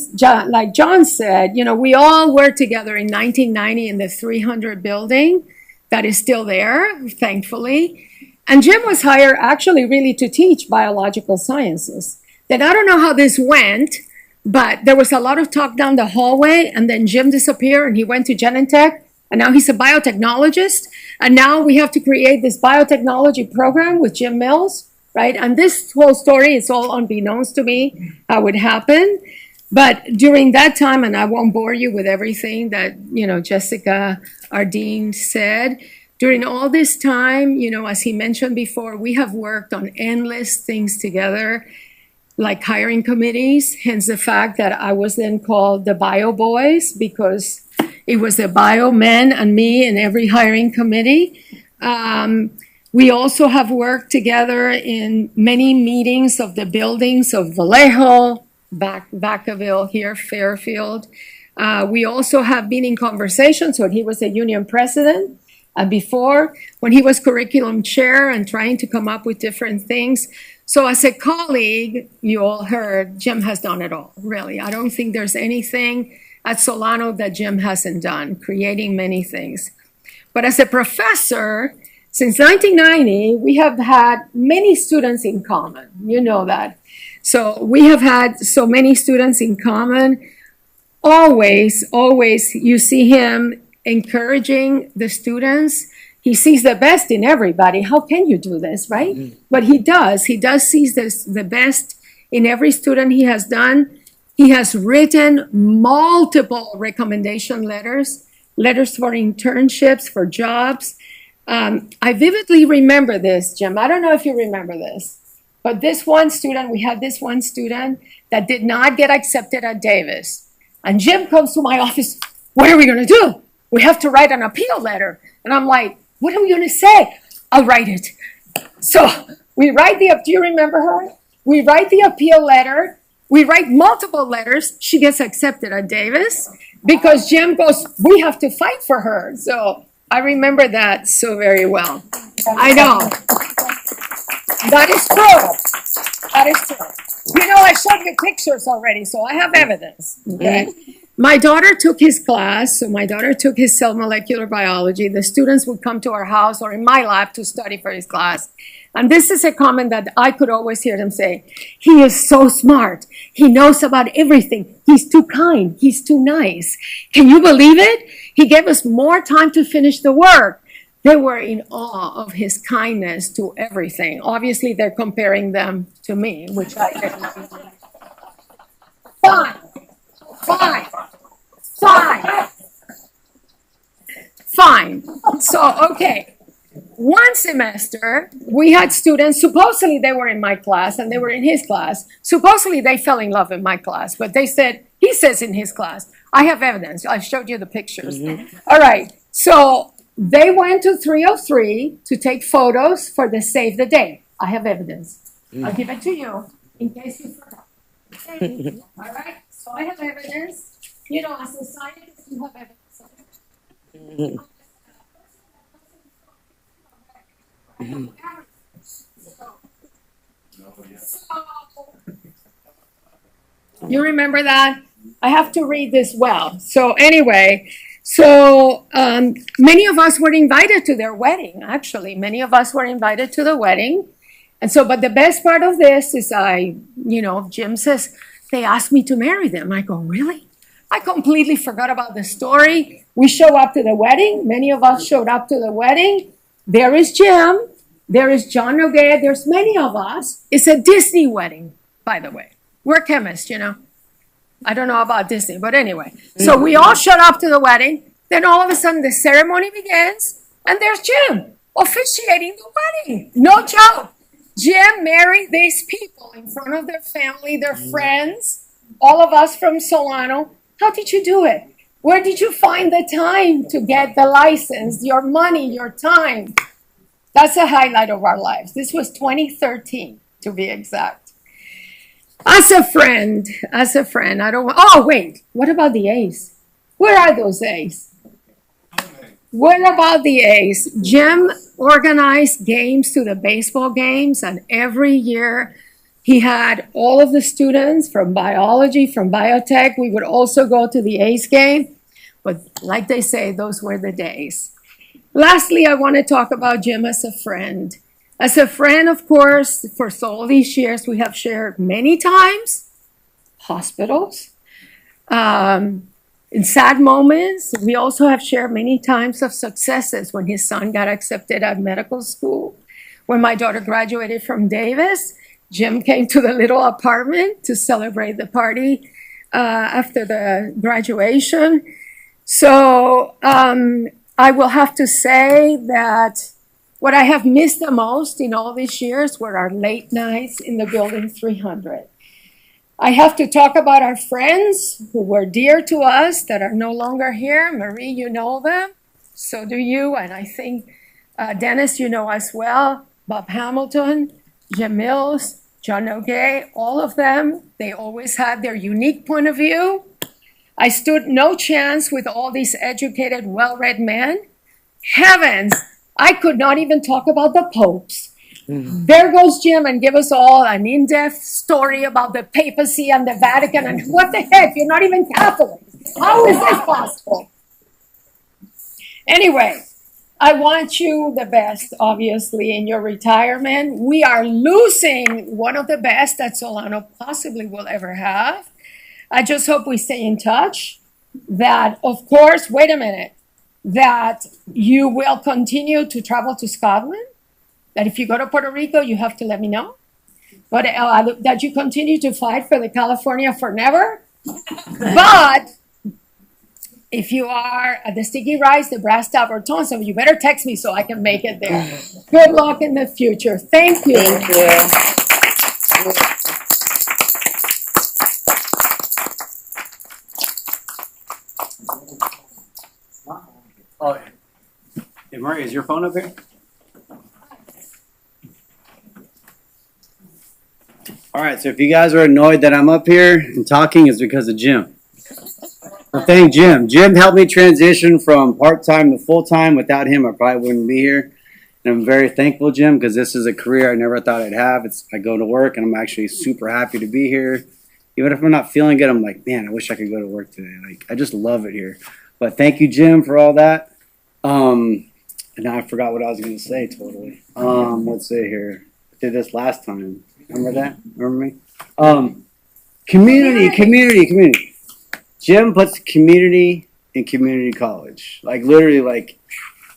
said, we all were together in 1990 in the 300 building that is still there, thankfully. And Jim was hired actually really to teach biological sciences. Then I don't know how this went, but there was a lot of talk down the hallway, and then Jim disappeared and he went to Genentech, and now he's a biotechnologist. And now we have to create this biotechnology program with Jim Mills. Right? And this whole story is all unbeknownst to me how it happened. But during that time, and I won't bore you with everything that, Jessica, our dean, said, during all this time, as he mentioned before, we have worked on endless things together, like hiring committees, hence the fact that I was then called the Bio Boys, because it was the bio men and me in every hiring committee. We also have worked together in many meetings of the buildings of Vallejo, Vacaville here, Fairfield. We also have been in conversations when he was a union president, before, when he was curriculum chair and trying to come up with different things. So as a colleague, you all heard, Jim has done it all, really. I don't think there's anything at Solano that Jim hasn't done, creating many things. But as a professor, since 1990, we have had many students in common. You know that. So we have had so many students in common. Always you see him encouraging the students. He sees the best in everybody. How can you do this, right? But he does. He does see the best in every student he has done. He has written multiple recommendation letters, letters for internships, for jobs. I vividly remember this, Jim. I don't know if you remember this, but we had this one student that did not get accepted at Davis. And Jim comes to my office, what are we going to do? We have to write an appeal letter. And I'm like, what are we going to say? I'll write it. So we write do you remember her? We write the appeal letter. We write multiple letters. She gets accepted at Davis because Jim goes, we have to fight for her. So I remember that so very well. I know. That is true. That is true. You know, I showed you pictures already, so I have evidence. Okay. My daughter took his class, so my daughter took his cell molecular biology. The students would come to our house or in my lab to study for his class. And this is a comment that I could always hear them say, he is so smart. He knows about everything. He's too kind. He's too nice. Can you believe it? He gave us more time to finish the work. They were in awe of his kindness to everything. Obviously, they're comparing them to me, which I didn't. Fine. Fine. Fine. Fine. So, okay. One semester, we had students, supposedly they were in my class and they were in his class. Supposedly they fell in love in my class, but he says in his class. I have evidence. I showed you the pictures. All right. So they went to 303 to take photos for the Save the Day. I have evidence. I'll give it to you in case you forgot. Okay. All right. So I have evidence. You know, as a scientist, you have evidence. You remember that? I have to read this well. So anyway, many of us were invited to their wedding, actually. Many of us were invited to the wedding. And so, but the best part of this is Jim says, they asked me to marry them. I go, really? I completely forgot about the story. We show up to the wedding. Many of us showed up to the wedding. There is Jim. There is John Nogueira. There's many of us. It's a Disney wedding, by the way. We're chemists, you know. I don't know about Disney, but anyway. So we all showed up to the wedding. Then all of a sudden the ceremony begins, and there's Jim officiating the wedding. No joke. Jim married these people in front of their family, their friends, all of us from Solano. How did you do it? Where did you find the time to get the license, your money, your time? That's a highlight of our lives. This was 2013, to be exact. As a friend, I don't want, oh, wait, what about the A's? Where are those A's? What about the A's? Jim organized games to the baseball games, and every year he had all of the students from biology, from biotech. We would also go to the A's game, but like they say, those were the days. Lastly, I want to talk about Jim as a friend. As a friend, of course, for all these years, we have shared many times, hospitals, in sad moments. We also have shared many times of successes when his son got accepted at medical school. When my daughter graduated from Davis, Jim came to the little apartment to celebrate the party after the graduation. So I will have to say that what I have missed the most in all these years were our late nights in the building 300. I have to talk about our friends who were dear to us that are no longer here. Marie, you know them. So do you. And I think Dennis, you know as well. Bob Hamilton, Jim Mills, John Nogueira, all of them. They always had their unique point of view. I stood no chance with all these educated, well-read men. Heavens, I could not even talk about the popes. There goes Jim and give us all an in-depth story about the papacy and the Vatican. And what the heck? You're not even Catholic. How is this possible? Anyway, I want you the best, obviously, in your retirement. We are losing one of the best that Solano possibly will ever have. I just hope we stay in touch. That, of course, wait a minute, that you will continue to travel to Scotland. That if you go to Puerto Rico, you have to let me know. but that you continue to fight for the California for never. But if you are at the Sticky Rice, the Brass Tap, or Tonson, you better text me so I can make it there. Good luck in the future. Thank you. Thank you. Oh, hey, Murray, is your phone up here? All right, so if you guys are annoyed that I'm up here and talking, it's because of Jim. So thank Jim. Jim helped me transition from part-time to full-time. Without him, I probably wouldn't be here. And I'm very thankful, Jim, because this is a career I never thought I'd have. I go to work, and I'm actually super happy to be here. Even if I'm not feeling good, I'm like, man, I wish I could go to work today. Like, I just love it here. But thank you, Jim, for all that. And now I forgot what I was going to say totally. Let's see here. I did this last time. Remember that? Remember me? Community. Jim puts community in community college. Like, literally, like,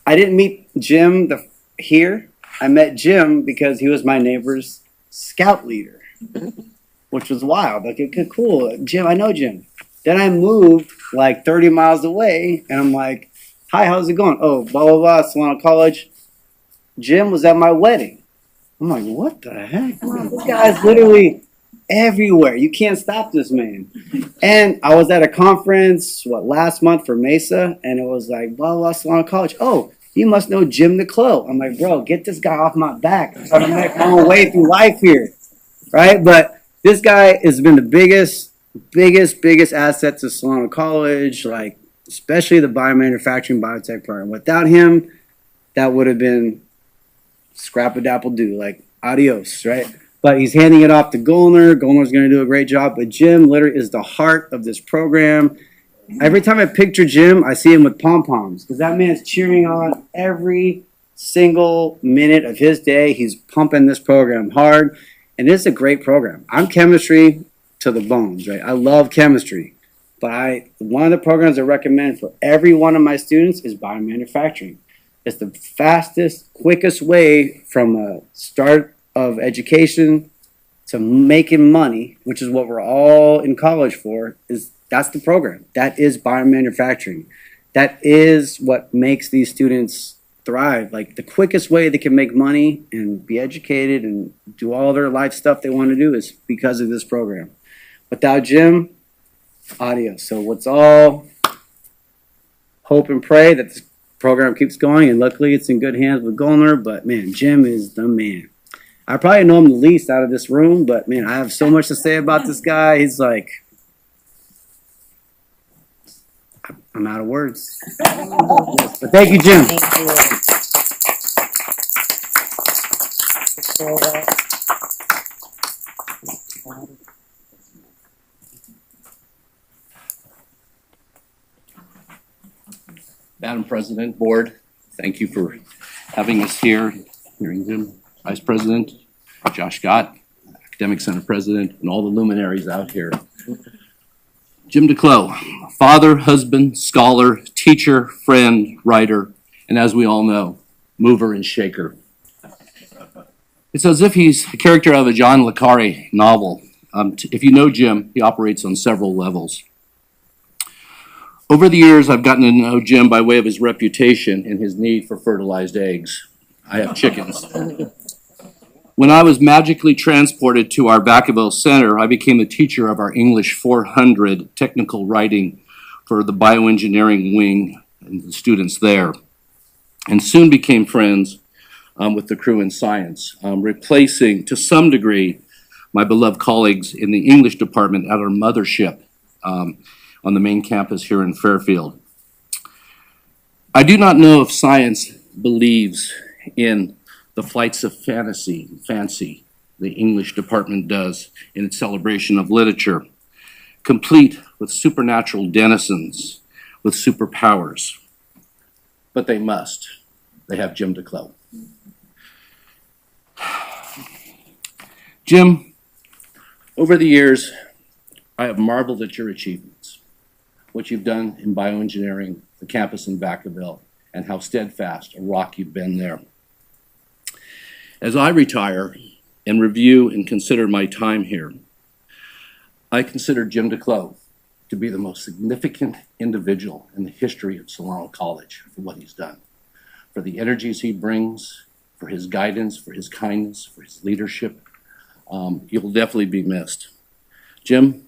I didn't meet Jim here. I met Jim because he was my neighbor's scout leader, which was wild. Like, okay, cool. Jim, I know Jim. Then I moved like 30 miles away, and I'm like, hi, how's it going? Oh, blah, blah, blah, Solano College. Jim was at my wedding. I'm like, what the heck? This guy's literally everywhere. You can't stop this man. And I was at a conference, last month for Mesa, and it was like, blah, blah, Solano College. Oh, you must know Jim Niclo. I'm like, bro, get this guy off my back. I'm trying to make my own way through life here, right? But this guy has been the biggest asset to Solano College, like, especially the biomanufacturing biotech program. Without him, that would have been scrap-a-dapple-do, like, adios, right? But he's handing it off to Golner. Golner's going to do a great job. But Jim literally is the heart of this program. Every time I picture Jim, I see him with pom-poms because that man's cheering on every single minute of his day. He's pumping this program hard, and it's a great program. I'm chemistry to the bones, right? I love chemistry. But one of the programs I recommend for every one of my students is biomanufacturing. It's the fastest, quickest way from a start of education to making money, which is what we're all in college for, that's the program. That is biomanufacturing. That is what makes these students thrive. Like, the quickest way they can make money and be educated and do all their life stuff they want to do is because of this program. Without Jim, adios. So let's all hope and pray that this program keeps going, and luckily it's in good hands with Golner, but man, Jim is the man. I probably know him the least out of this room, but man, I have so much to say about this guy. He's like, I'm out of words. But thank you, Jim. Madam President, Board, thank you for having us here. Hearing Jim, Vice President, Josh Scott, Academic Center President, and all the luminaries out here. Jim Niclo, father, husband, scholar, teacher, friend, writer, and as we all know, mover and shaker. It's as if he's a character of a John le Carre novel. If you know Jim, he operates on several levels. Over the years, I've gotten to know Jim by way of his reputation and his need for fertilized eggs. I have chickens. When I was magically transported to our Vacaville Center, I became the teacher of our English 400 technical writing for the bioengineering wing and the students there, and soon became friends with the crew in science, replacing, to some degree, my beloved colleagues in the English department at our mothership on the main campus here in Fairfield. I do not know if science believes in the flights of fancy the English department does in its celebration of literature, complete with supernatural denizens with superpowers. But they must. They have Jim Niclo. Jim, over the years, I have marveled at your achievements, what you've done in bioengineering, the campus in Vacaville, and how steadfast a rock you've been there. As I retire, and review and consider my time here. I consider Jim DeClos to be the most significant individual in the history of Solano College for what he's done, for the energies he brings, for his guidance, for his kindness, for his leadership. You'll definitely be missed. Jim,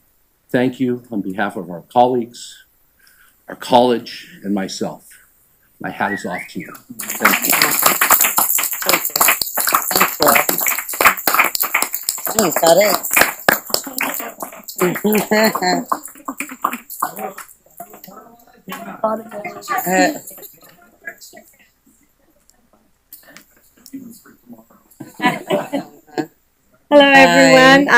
thank you on behalf of our colleagues, our college, and myself. My hat is off to you. Thank you. Is that it? Hello, everyone.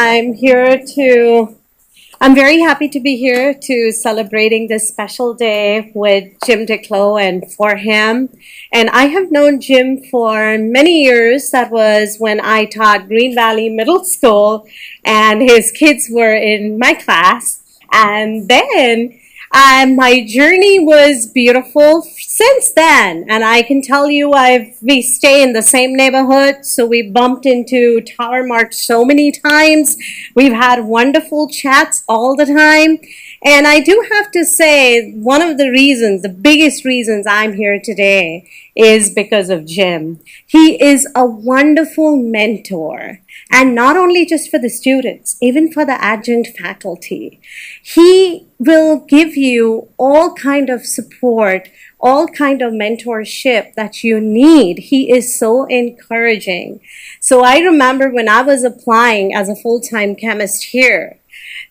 I'm very happy to be here to celebrating this special day with Jim DeClos and for him. And I have known Jim for many years. That was when I taught Green Valley Middle School and his kids were in my class. And then my journey was beautiful since then. And I can tell you we stay in the same neighborhood. So we bumped into Tower March so many times. We've had wonderful chats all the time. And I do have to say, one of the reasons, the biggest reasons I'm here today is because of Jim. He is a wonderful mentor. And not only just for the students, even for the adjunct faculty. He will give you all kind of support, all kind of mentorship that you need. He is so encouraging. So I remember when I was applying as a full-time chemist here,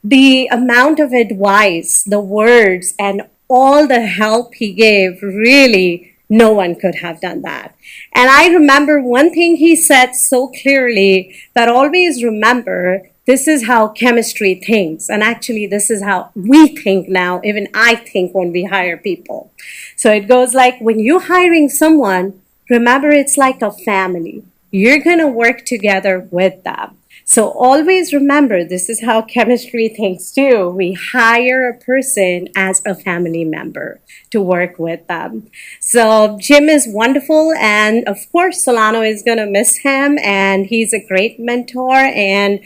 the amount of advice, the words, and all the help he gave, really, no one could have done that. And I remember one thing he said so clearly, that always remember, this is how chemistry thinks. And actually, this is how we think now, even I think when we hire people. So it goes like, when you're hiring someone, remember it's like a family. You're going to work together with them. So always remember, this is how chemistry thinks too. We hire a person as a family member to work with them. So Jim is wonderful, and of course Solano is going to miss him, and he's a great mentor, and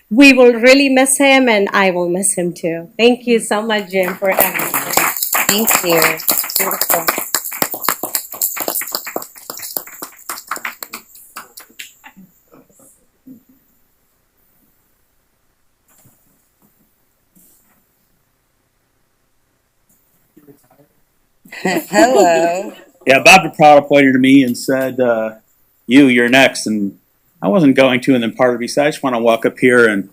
we will really miss him, and I will miss him too. Thank you so much, Jim, for everything. Thank you. Beautiful. Hello. Yeah, Bob DePrado pointed to me and said, you're next. And I wasn't going to, and then part of me said, I just want to walk up here and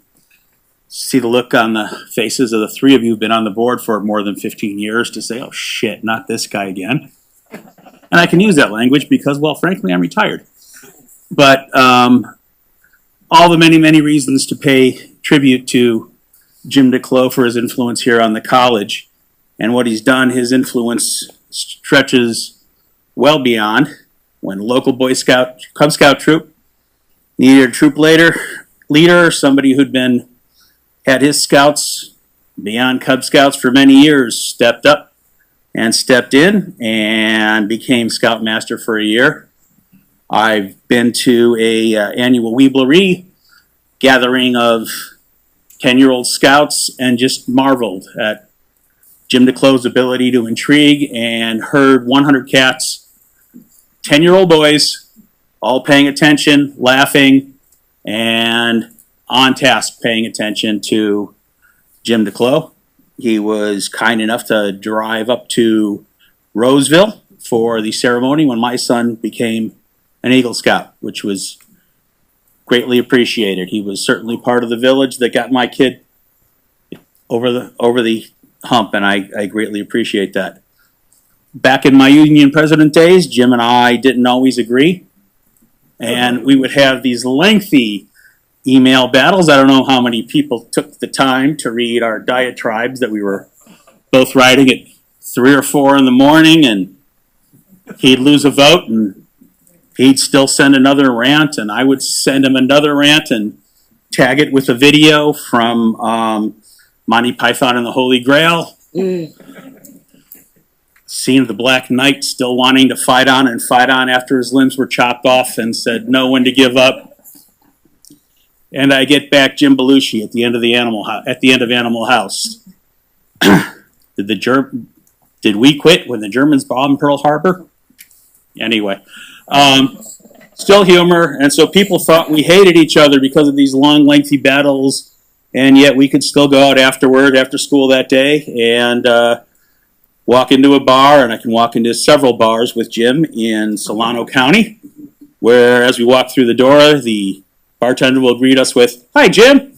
see the look on the faces of the three of you who've been on the board for more than 15 years to say, oh shit, not this guy again. And I can use that language because, well, frankly, I'm retired. But all the many, many reasons to pay tribute to Jim DeClos for his influence here on the college. And what he's done, his influence stretches well beyond when local Boy Scout, Cub Scout troop needed a troop leader, somebody who'd had his scouts beyond Cub Scouts for many years, stepped up and stepped in and became Scoutmaster for a year. I've been to a annual Weeblery gathering of 10-year-old scouts and just marveled at Jim DeClos' ability to intrigue, and heard 100 cats, 10-year-old boys, all paying attention, laughing, and on task paying attention to Jim DeClos. He was kind enough to drive up to Roseville for the ceremony when my son became an Eagle Scout, which was greatly appreciated. He was certainly part of the village that got my kid over the hump, and I greatly appreciate that. Back in my union president days, Jim and I didn't always agree, and we would have these lengthy email battles. I don't know how many people took the time to read our diatribes that we were both writing at 3 or 4 in the morning, and he'd lose a vote, and he'd still send another rant, and I would send him another rant and tag it with a video from Monty Python and the Holy Grail. Scene of the Black Knight still wanting to fight on after his limbs were chopped off and said no when to give up. and I get back Jim Belushi at the end of Animal House. Did we quit when the Germans bombed Pearl Harbor? Anyway, still humor, and so people thought we hated each other because of these long, lengthy battles, and yet we could still go out after school that day, and walk into a bar, and I can walk into several bars with Jim in Solano County, where as we walk through the door, the bartender will greet us with, "Hi, Jim."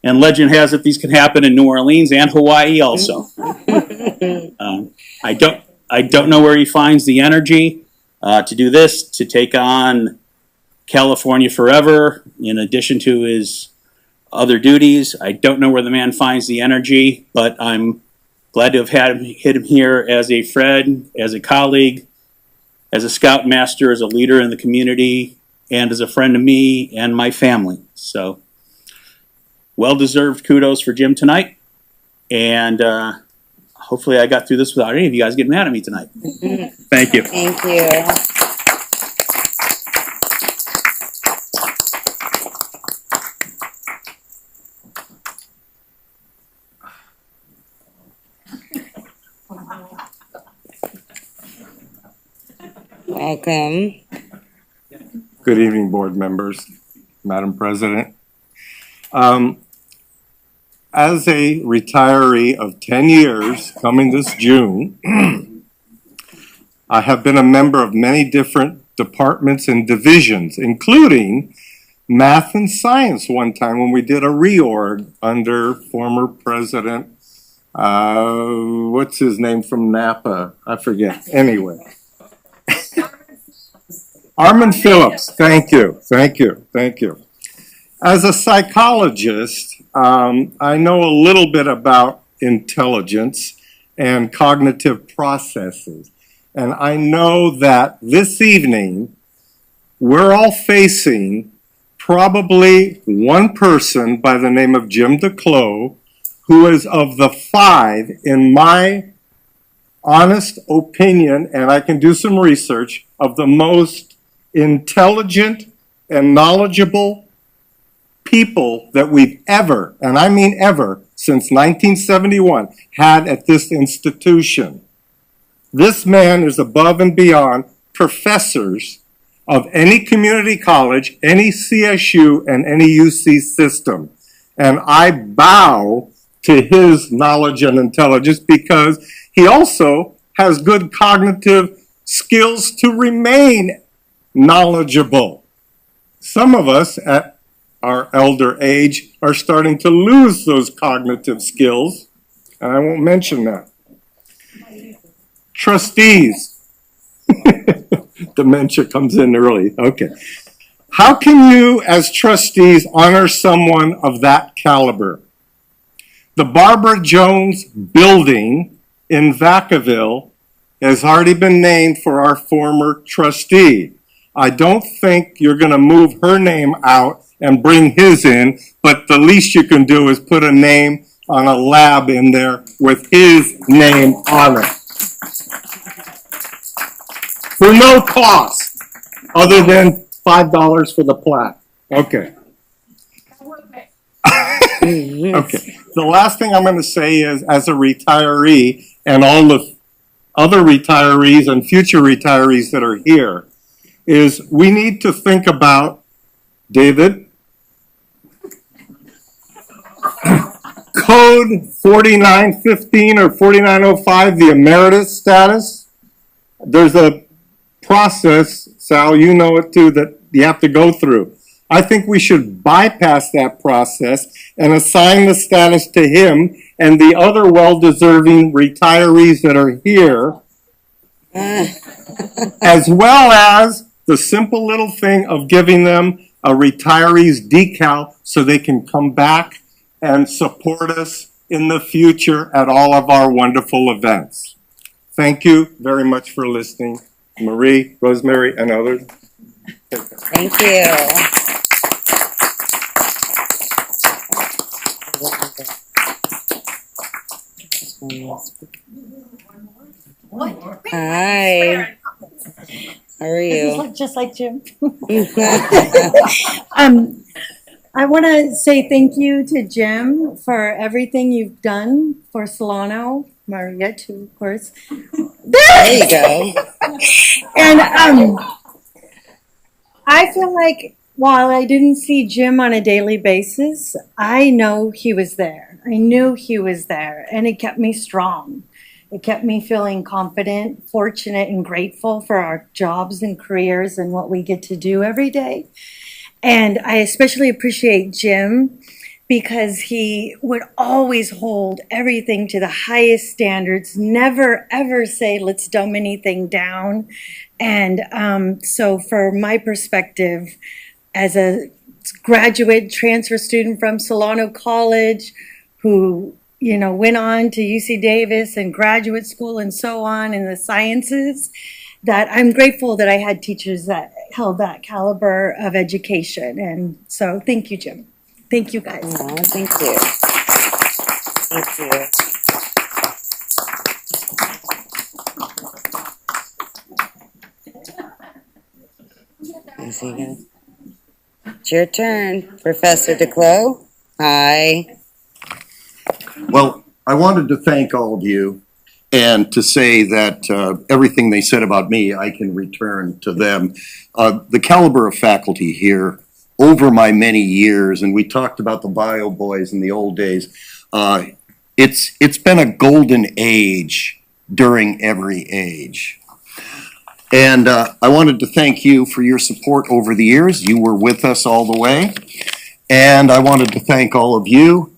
And legend has it these can happen in New Orleans and Hawaii also. I don't know where he finds the energy to do this, to take on California forever, in addition to his other duties. I don't know where the man finds the energy, but I'm glad to have had him here as a friend, as a colleague, as a scoutmaster, as a leader in the community, and as a friend to me and my family. So, well-deserved kudos for Jim tonight, and hopefully I got through this without any of you guys getting mad at me tonight. Thank you. Thank you. Welcome. Good evening, board members, Madam President. As a retiree of 10 years, coming this June, I have been a member of many different departments and divisions, including math and science one time when we did a reorg under former President, what's his name from Napa? I forget. Anyway. Armand Phillips, thank you. As a psychologist, I know a little bit about intelligence and cognitive processes. And I know that this evening, we're all facing probably one person by the name of Jim DeClos, who is of the 5, in my honest opinion, and I can do some research, of the most intelligent and knowledgeable people that we've ever, and I mean ever, since 1971, had at this institution. This man is above and beyond professors of any community college, any CSU, and any UC system. And I bow to his knowledge and intelligence because he also has good cognitive skills to remain knowledgeable. Some of us at our elder age are starting to lose those cognitive skills, and I won't mention that. Trustees. Dementia comes in early. Okay. How can you, as trustees, honor someone of that caliber? The Barbara Jones Building in Vacaville has already been named for our former trustee. I don't think you're going to move her name out and bring his in, but the least you can do is put a name on a lab in there with his name on it. For no cost, other than $5 for the plaque. Okay. Okay. The last thing I'm going to say is, as a retiree, and all the other retirees and future retirees that are here, is we need to think about, David, Code 4915 or 4905, the emeritus status. There's a process, Sal, you know it too, that you have to go through. I think we should bypass that process and assign the status to him and the other well-deserving retirees that are here, as well as the simple little thing of giving them a retiree's decal so they can come back and support us in the future at all of our wonderful events. Thank you very much for listening. Marie, Rosemary, and others. Thank you. Hi. How are you? Just like Jim. I want to say thank you to Jim for everything you've done for Solano, Maria too, of course. There you go. And I feel like while I didn't see Jim on a daily basis, I know he was there. I knew he was there, and it kept me strong. It kept me feeling confident, fortunate, and grateful for our jobs and careers and what we get to do every day. And I especially appreciate Jim because he would always hold everything to the highest standards, never ever say, let's dumb anything down. And so for my perspective, as a graduate transfer student from Solano College who, you know, went on to UC Davis and graduate school and so on in the sciences, that I'm grateful that I had teachers that held that caliber of education. And so thank you, Jim. Thank you, guys. Oh, thank you. Thank you. Is he gonna? It's your turn, Professor DeClos. Hi. Well, I wanted to thank all of you and to say that everything they said about me, I can return to them. The caliber of faculty here over my many years, and we talked about the bio boys in the old days, it's been a golden age during every age. And I wanted to thank you for your support over the years. You were with us all the way. And I wanted to thank all of you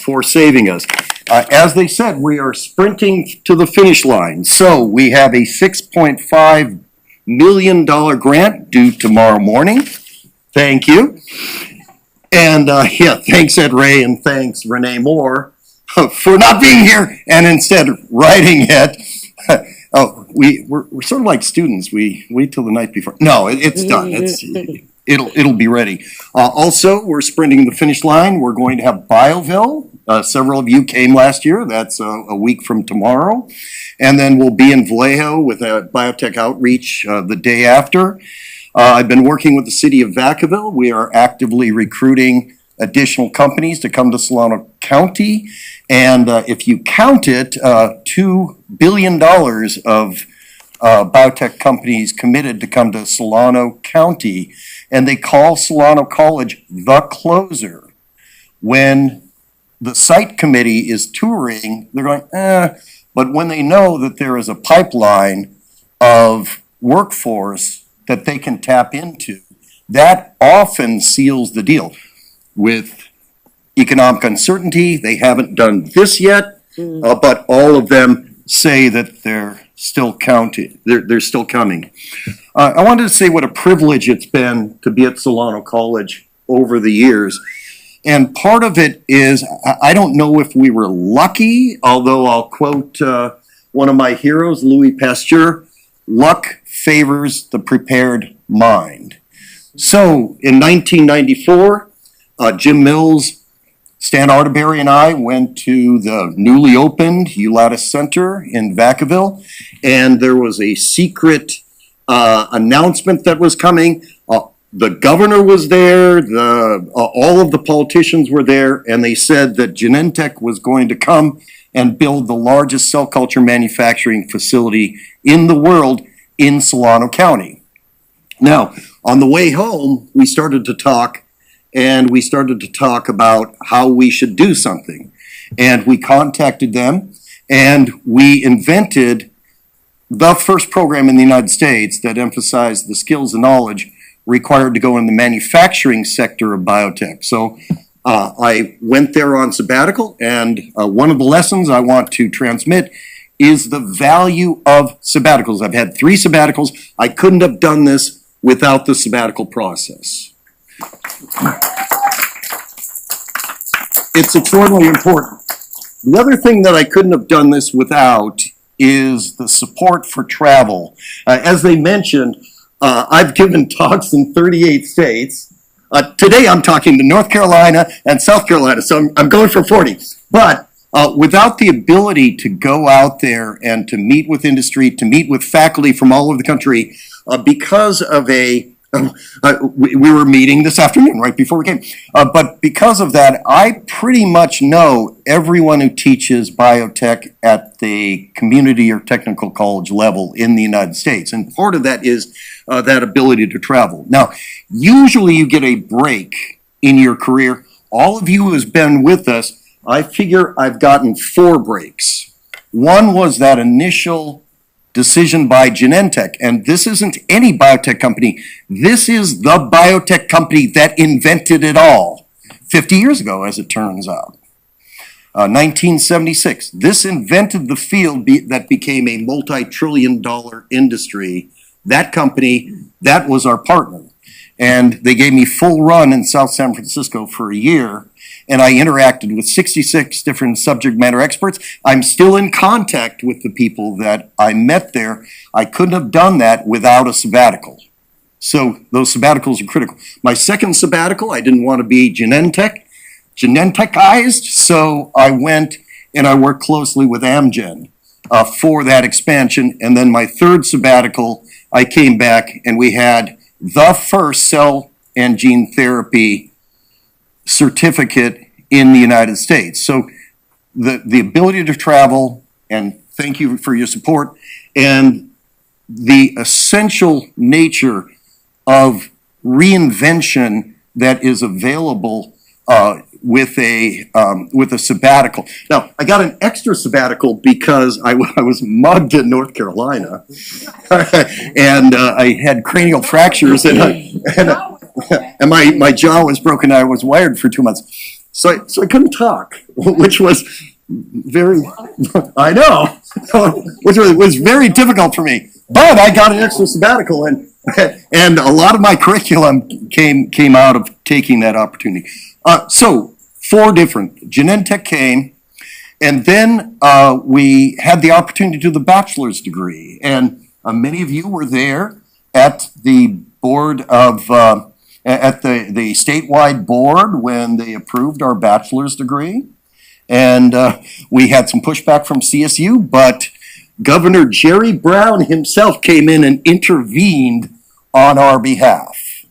for saving us. As they said, we are sprinting to the finish line. So we have a $6.5 million grant due tomorrow morning. Thank you. And yeah, thanks Ed Ray and thanks Renee Moore for not being here and instead writing it. Oh, we're sort of like students. We wait till the night before. No, it's done. It'll be ready. Also, we're sprinting the finish line. We're going to have Bioville. Several of you came last year. That's a week from tomorrow. And then we'll be in Vallejo with a biotech outreach the day after. I've been working with the city of Vacaville. We are actively recruiting additional companies to come to Solano County. And if you count it, $2 billion of biotech companies committed to come to Solano County. And they call Solano College the closer. When the site committee is touring, they're going, but when they know that there is a pipeline of workforce that they can tap into, that often seals the deal. With economic uncertainty, they haven't done this yet, but all of them say that they're still counting. They're still coming. I wanted to say what a privilege it's been to be at Solano College over the years. And part of it is, I don't know if we were lucky, although I'll quote one of my heroes, Louis Pasteur, luck favors the prepared mind. So in 1994, Jim Mills, Stan Arterberry, and I went to the newly opened Ulatis Center in Vacaville, and there was a secret announcement that was coming. The governor was there, all of the politicians were there, and they said that Genentech was going to come and build the largest cell culture manufacturing facility in the world in Solano County. Now, on the way home, we started to talk about how we should do something. And we contacted them, and we invented the first program in the United States that emphasized the skills and knowledge required to go in the manufacturing sector of biotech. So I went there on sabbatical, and one of the lessons I want to transmit is the value of sabbaticals. I've had 3 sabbaticals. I couldn't have done this without the sabbatical process. It's extraordinarily important. The other thing that I couldn't have done this without is the support for travel. As they mentioned, I've given talks in 38 states. Today I'm talking to North Carolina and South Carolina, so I'm going for 40. But without the ability to go out there and to meet with industry, to meet with faculty from all over the country, because of a We were meeting this afternoon, right before we came. But because of that, I pretty much know everyone who teaches biotech at the community or technical college level in the United States. And part of that is that ability to travel. Now, usually you get a break in your career. All of you who has been with us, I figure I've gotten 4 breaks. One was that initial decision by Genentech, and this isn't any biotech company. This is the biotech company that invented it all 50 years ago, as it turns out. 1976. This invented the field that became a multi-trillion-dollar industry. That company, that was our partner. And they gave me full run in South San Francisco for a year, and I interacted with 66 different subject matter experts. I'm still in contact with the people that I met there. I couldn't have done that without a sabbatical. So those sabbaticals are critical. My second sabbatical, I didn't want to be Genentechized, so I went and I worked closely with Amgen for that expansion. And then my third sabbatical, I came back and we had the first cell and gene therapy certificate in the United States. So the ability to travel, and thank you for your support, and the essential nature of reinvention that is available with a sabbatical. Now, I got an extra sabbatical because I was mugged in North Carolina, and I had cranial fractures, and my jaw was broken. I was wired for 2 months, so I couldn't talk, which was very, I know, which was very difficult for me. But I got an extra sabbatical, and a lot of my curriculum came out of taking that opportunity. So 4 different. Genentech came, and then we had the opportunity to do the bachelor's degree, and many of you were there at the board of at the statewide board when they approved our bachelor's degree. And we had some pushback from CSU, but Governor Jerry Brown himself came in and intervened on our behalf.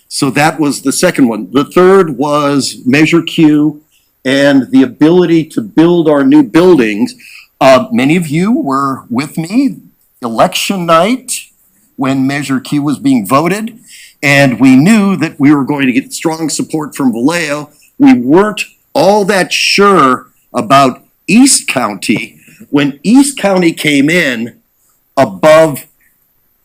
So that was the second one. The third was Measure Q and the ability to build our new buildings. Many of you were with me election night when Measure Q was being voted, and we knew that we were going to get strong support from Vallejo. We weren't all that sure about East County. When East County came in above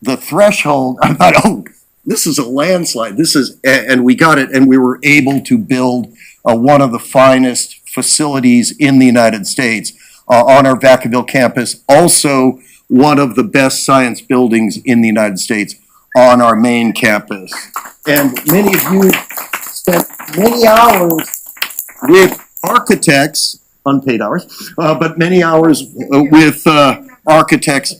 the threshold, I thought, oh, this is a landslide. And we got it, and we were able to build one of the finest facilities in the United States on our Vacaville campus. Also, one of the best science buildings in the United States on our main campus. And many of you spent many hours with architects, unpaid hours, but many hours with architects.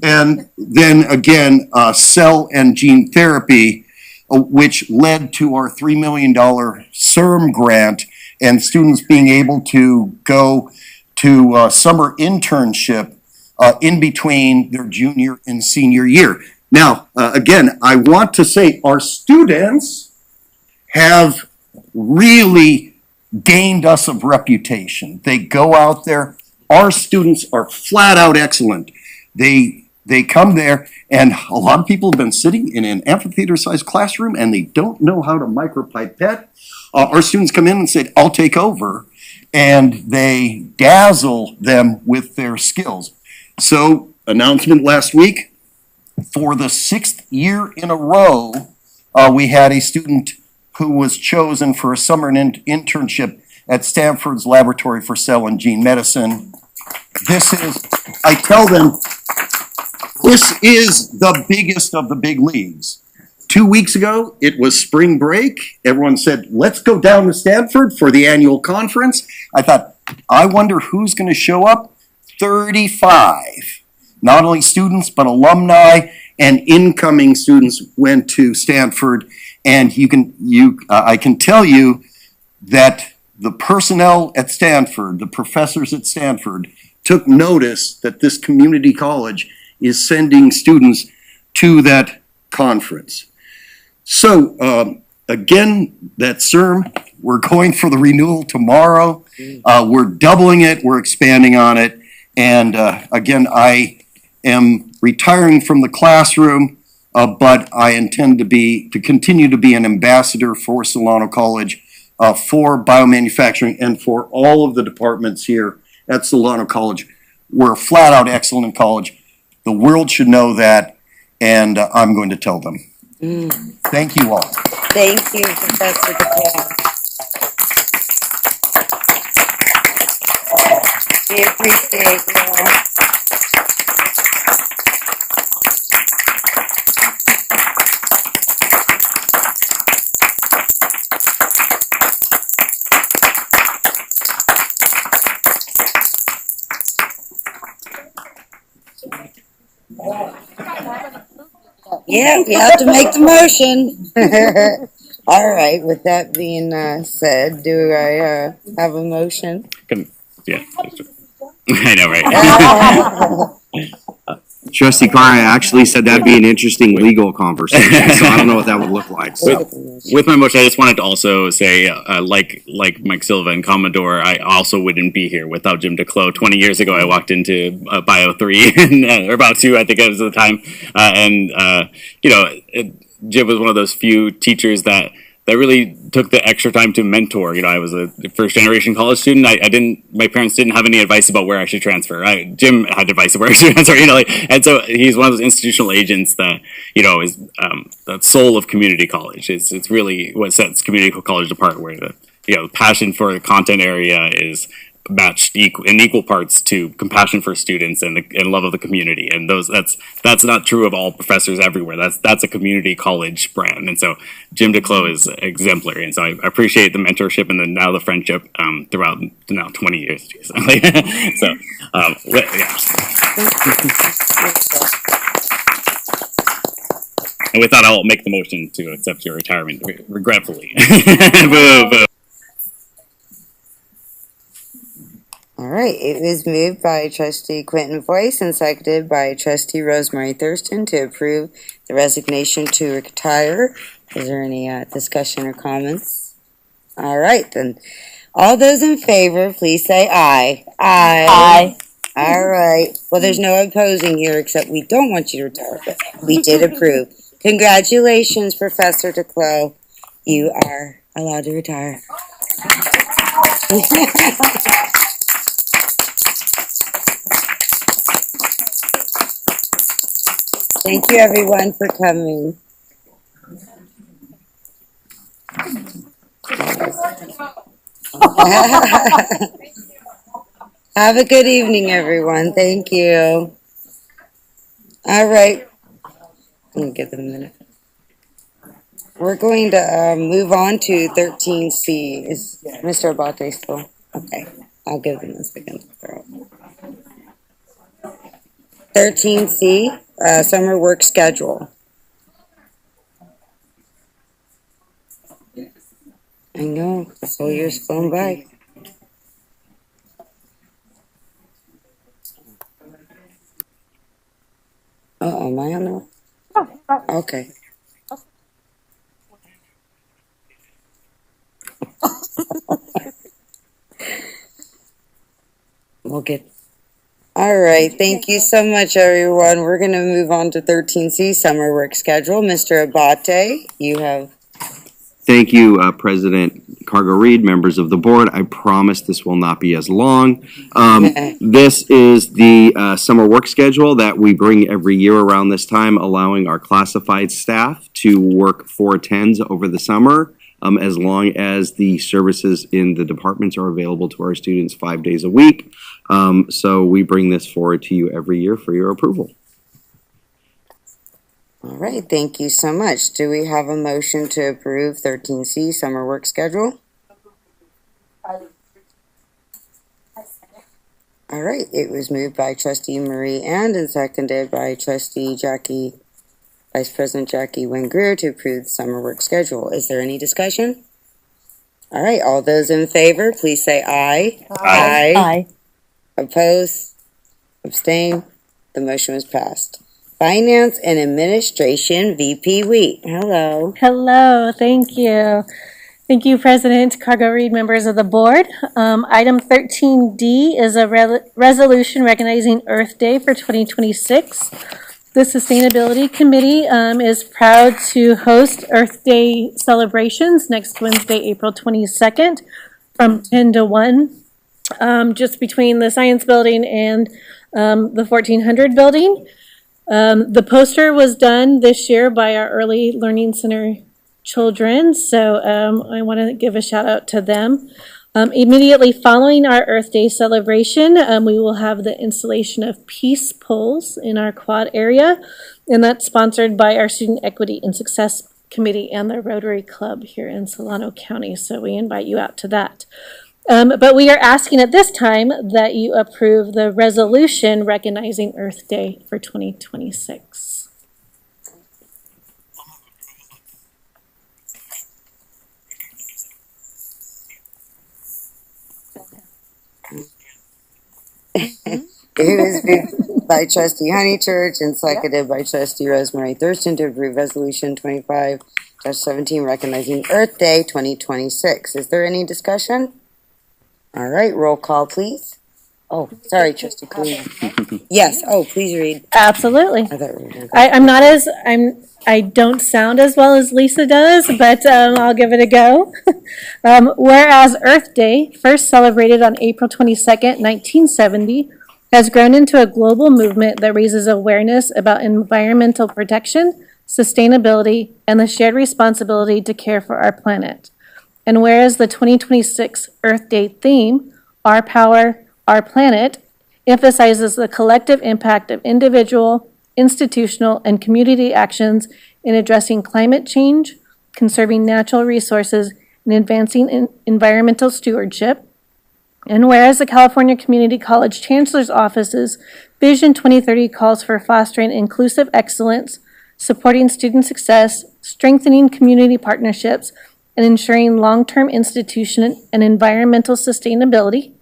And then again, cell and gene therapy, which led to our $3 million CIRM grant and students being able to go to summer internship in between their junior and senior year. Now, again, I want to say our students have really gained us a reputation. They go out there. Our students are flat out excellent. They come there, and a lot of people have been sitting in an amphitheater-sized classroom, and they don't know how to micropipette. Our students come in and say, I'll take over, and they dazzle them with their skills. So, announcement last week, for the 6th year in a row, we had a student who was chosen for a summer internship at Stanford's Laboratory for Cell and Gene Medicine. This is, I tell them, this is the biggest of the big leagues. 2 weeks ago, it was spring break. Everyone said, let's go down to Stanford for the annual conference. I thought, I wonder who's going to show up? 35. Not only students, but alumni and incoming students went to Stanford. And I can tell you that the personnel at Stanford, the professors at Stanford, took notice that this community college is sending students to that conference. So, again, that CERM, we're going for the renewal tomorrow. We're doubling it, we're expanding on it. And again, I am retiring from the classroom, but I intend to continue to be an ambassador for Solano College, for biomanufacturing, and for all of the departments here at Solano College. We're a flat out excellent college. The world should know that, and I'm going to tell them. Thank you all. Thank you, Professor DePaul. We appreciate you all. Yeah, we have to make the motion. All right, with that being said, do I have a motion? Yeah. I know, right? Trustee Carr, I actually said that'd be an interesting legal conversation, so I don't know what that would look like. So. With my motion, I just wanted to also say, like Mike Silva and Commodore, I also wouldn't be here without Jim DeClos. 20 years ago, I walked into Bio 3, or about 2, I think it was at the time, Jim was one of those few teachers that really took the extra time to mentor. I was a first generation college student. My parents didn't have any advice about where I should transfer. Jim had advice of where I should transfer, and so he's one of those institutional agents that, is the soul of community college. It's really what sets community college apart, where the passion for the content area is matched in equal parts to compassion for students and love of the community. And that's not true of all professors everywhere. That's a community college brand. And so Jim DeClos is exemplary. And so I appreciate the mentorship and now the friendship throughout now 20 years. So yeah. And with that, I'll make the motion to accept your retirement regretfully. Boo, boo. All right, it was moved by Trustee Quentin Voice and seconded by Trustee Rosemary Thurston to approve the resignation to retire. Is there any discussion or comments? All right, then. All those in favor, please say aye. Aye. All right. Well, there's no opposing here, except we don't want you to retire, but we did approve. Congratulations, Professor DeClos. You are allowed to retire. Thank you, everyone, for coming. Have a good evening, everyone. Thank you. All right. Let me give them a minute. We're going to move on to 13C. Is Mr. Abate still? Okay. I'll give them a second. 13C, summer work schedule. I know, this whole year's flown by. Oh, am I on the? Okay. We'll get. All right, thank you so much, everyone. We're going to move on to 13C, summer work schedule. Mr. Abate, you have. Thank you, President Cargo Reed, members of the board. I promise this will not be as long. This is the summer work schedule that we bring every year around this time, allowing our classified staff to work 410s over the summer, as long as the services in the departments are available to our students 5 days a week. So we bring this forward to you every year for your approval. All right, thank you so much. Do we have a motion to approve 13C, summer work schedule? All right, it was moved by Trustee Marie and seconded by Trustee Vice President Jackie Wengrier to approve the summer work schedule. Is there any discussion? All right, all those in favor, please say aye. Aye. Oppose? Abstain? The motion was passed. Finance and Administration, VP Wheat. Hello. Hello, thank you. Thank you, President Cargo Reed, members of the board. Item 13D is a resolution recognizing Earth Day for 2026. The Sustainability Committee is proud to host Earth Day celebrations next Wednesday, April 22nd from 10 to 1, just between the Science Building and the 1400 building. The poster was done this year by our Early Learning Center children, so I want to give a shout out to them. Immediately following our Earth Day celebration, we will have the installation of peace poles in our quad area, and that's sponsored by our Student Equity and Success Committee and the Rotary Club here in Solano County, so we invite you out to that. But we are asking at this time that you approve the resolution recognizing Earth Day for 2026. It was moved by Trustee Honeychurch and seconded by Trustee Rosemary Thurston to approve Resolution 25-17 recognizing Earth Day 2026. Is there any discussion? All right, roll call, please. Oh, sorry, Trustee Kalina. Yes. Oh, please read. Absolutely. I I don't sound as well as Lisa does, but I'll give it a go. Whereas Earth Day, first celebrated on April 22nd, 1970, has grown into a global movement that raises awareness about environmental protection, sustainability, and the shared responsibility to care for our planet. And whereas the 2026 Earth Day theme, Our Power, Our Planet, emphasizes the collective impact of individual, institutional, and community actions in addressing climate change, conserving natural resources, and advancing environmental stewardship. And whereas the California Community College Chancellor's Office's Vision 2030 calls for fostering inclusive excellence, supporting student success, strengthening community partnerships, and ensuring long-term institution and environmental sustainability.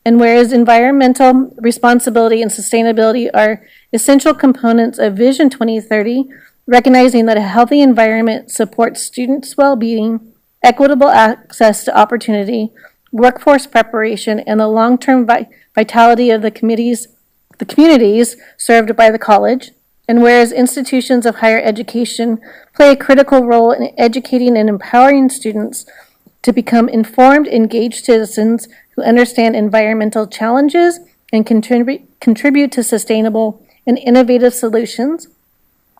And whereas environmental responsibility and sustainability are essential components of Vision 2030, recognizing that a healthy environment supports students' well-being, equitable access to opportunity, workforce preparation, and the long-term vitality of the communities served by the college. And whereas institutions of higher education play a critical role in educating and empowering students to become informed, engaged citizens who understand environmental challenges and contribute to sustainable and innovative solutions.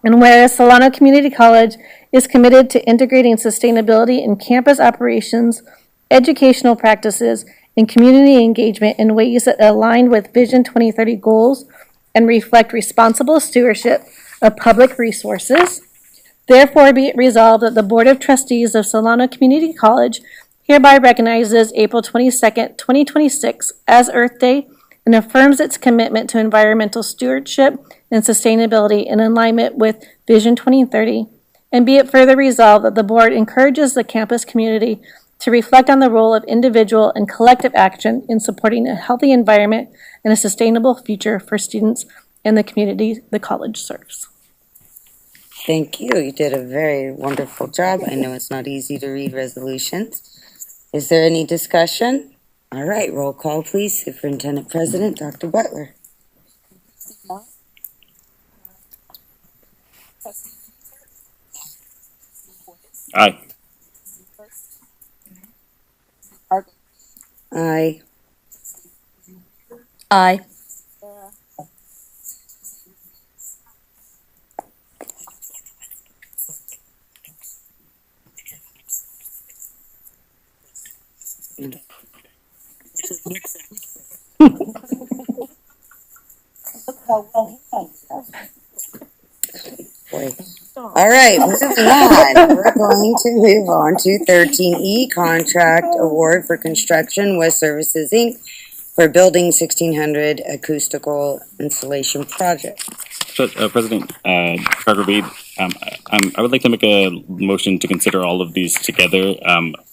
And whereas Solano Community College is committed to integrating sustainability in campus operations, educational practices, and community engagement in ways that align with Vision 2030 goals and reflect responsible stewardship of public resources. Therefore, be it resolved that the Board of Trustees of Solano Community College hereby recognizes April 22nd, 2026 as Earth Day and affirms its commitment to environmental stewardship and sustainability in alignment with Vision 2030. And be it further resolved that the board encourages the campus community to reflect on the role of individual and collective action in supporting a healthy environment and a sustainable future for students and the community the college serves. Thank you. You did a very wonderful job. I know it's not easy to read resolutions. Is there any discussion? All right, roll call, please. Superintendent President, Dr. Butler. Aye. Aye. Aye. Boy. All right, moving on. We're going to move on to 13E, Contract Award for Construction West Services, Inc. for Building 1600 Acoustical Installation Project. President Carter Reed, I would like to make a motion to consider all of these together,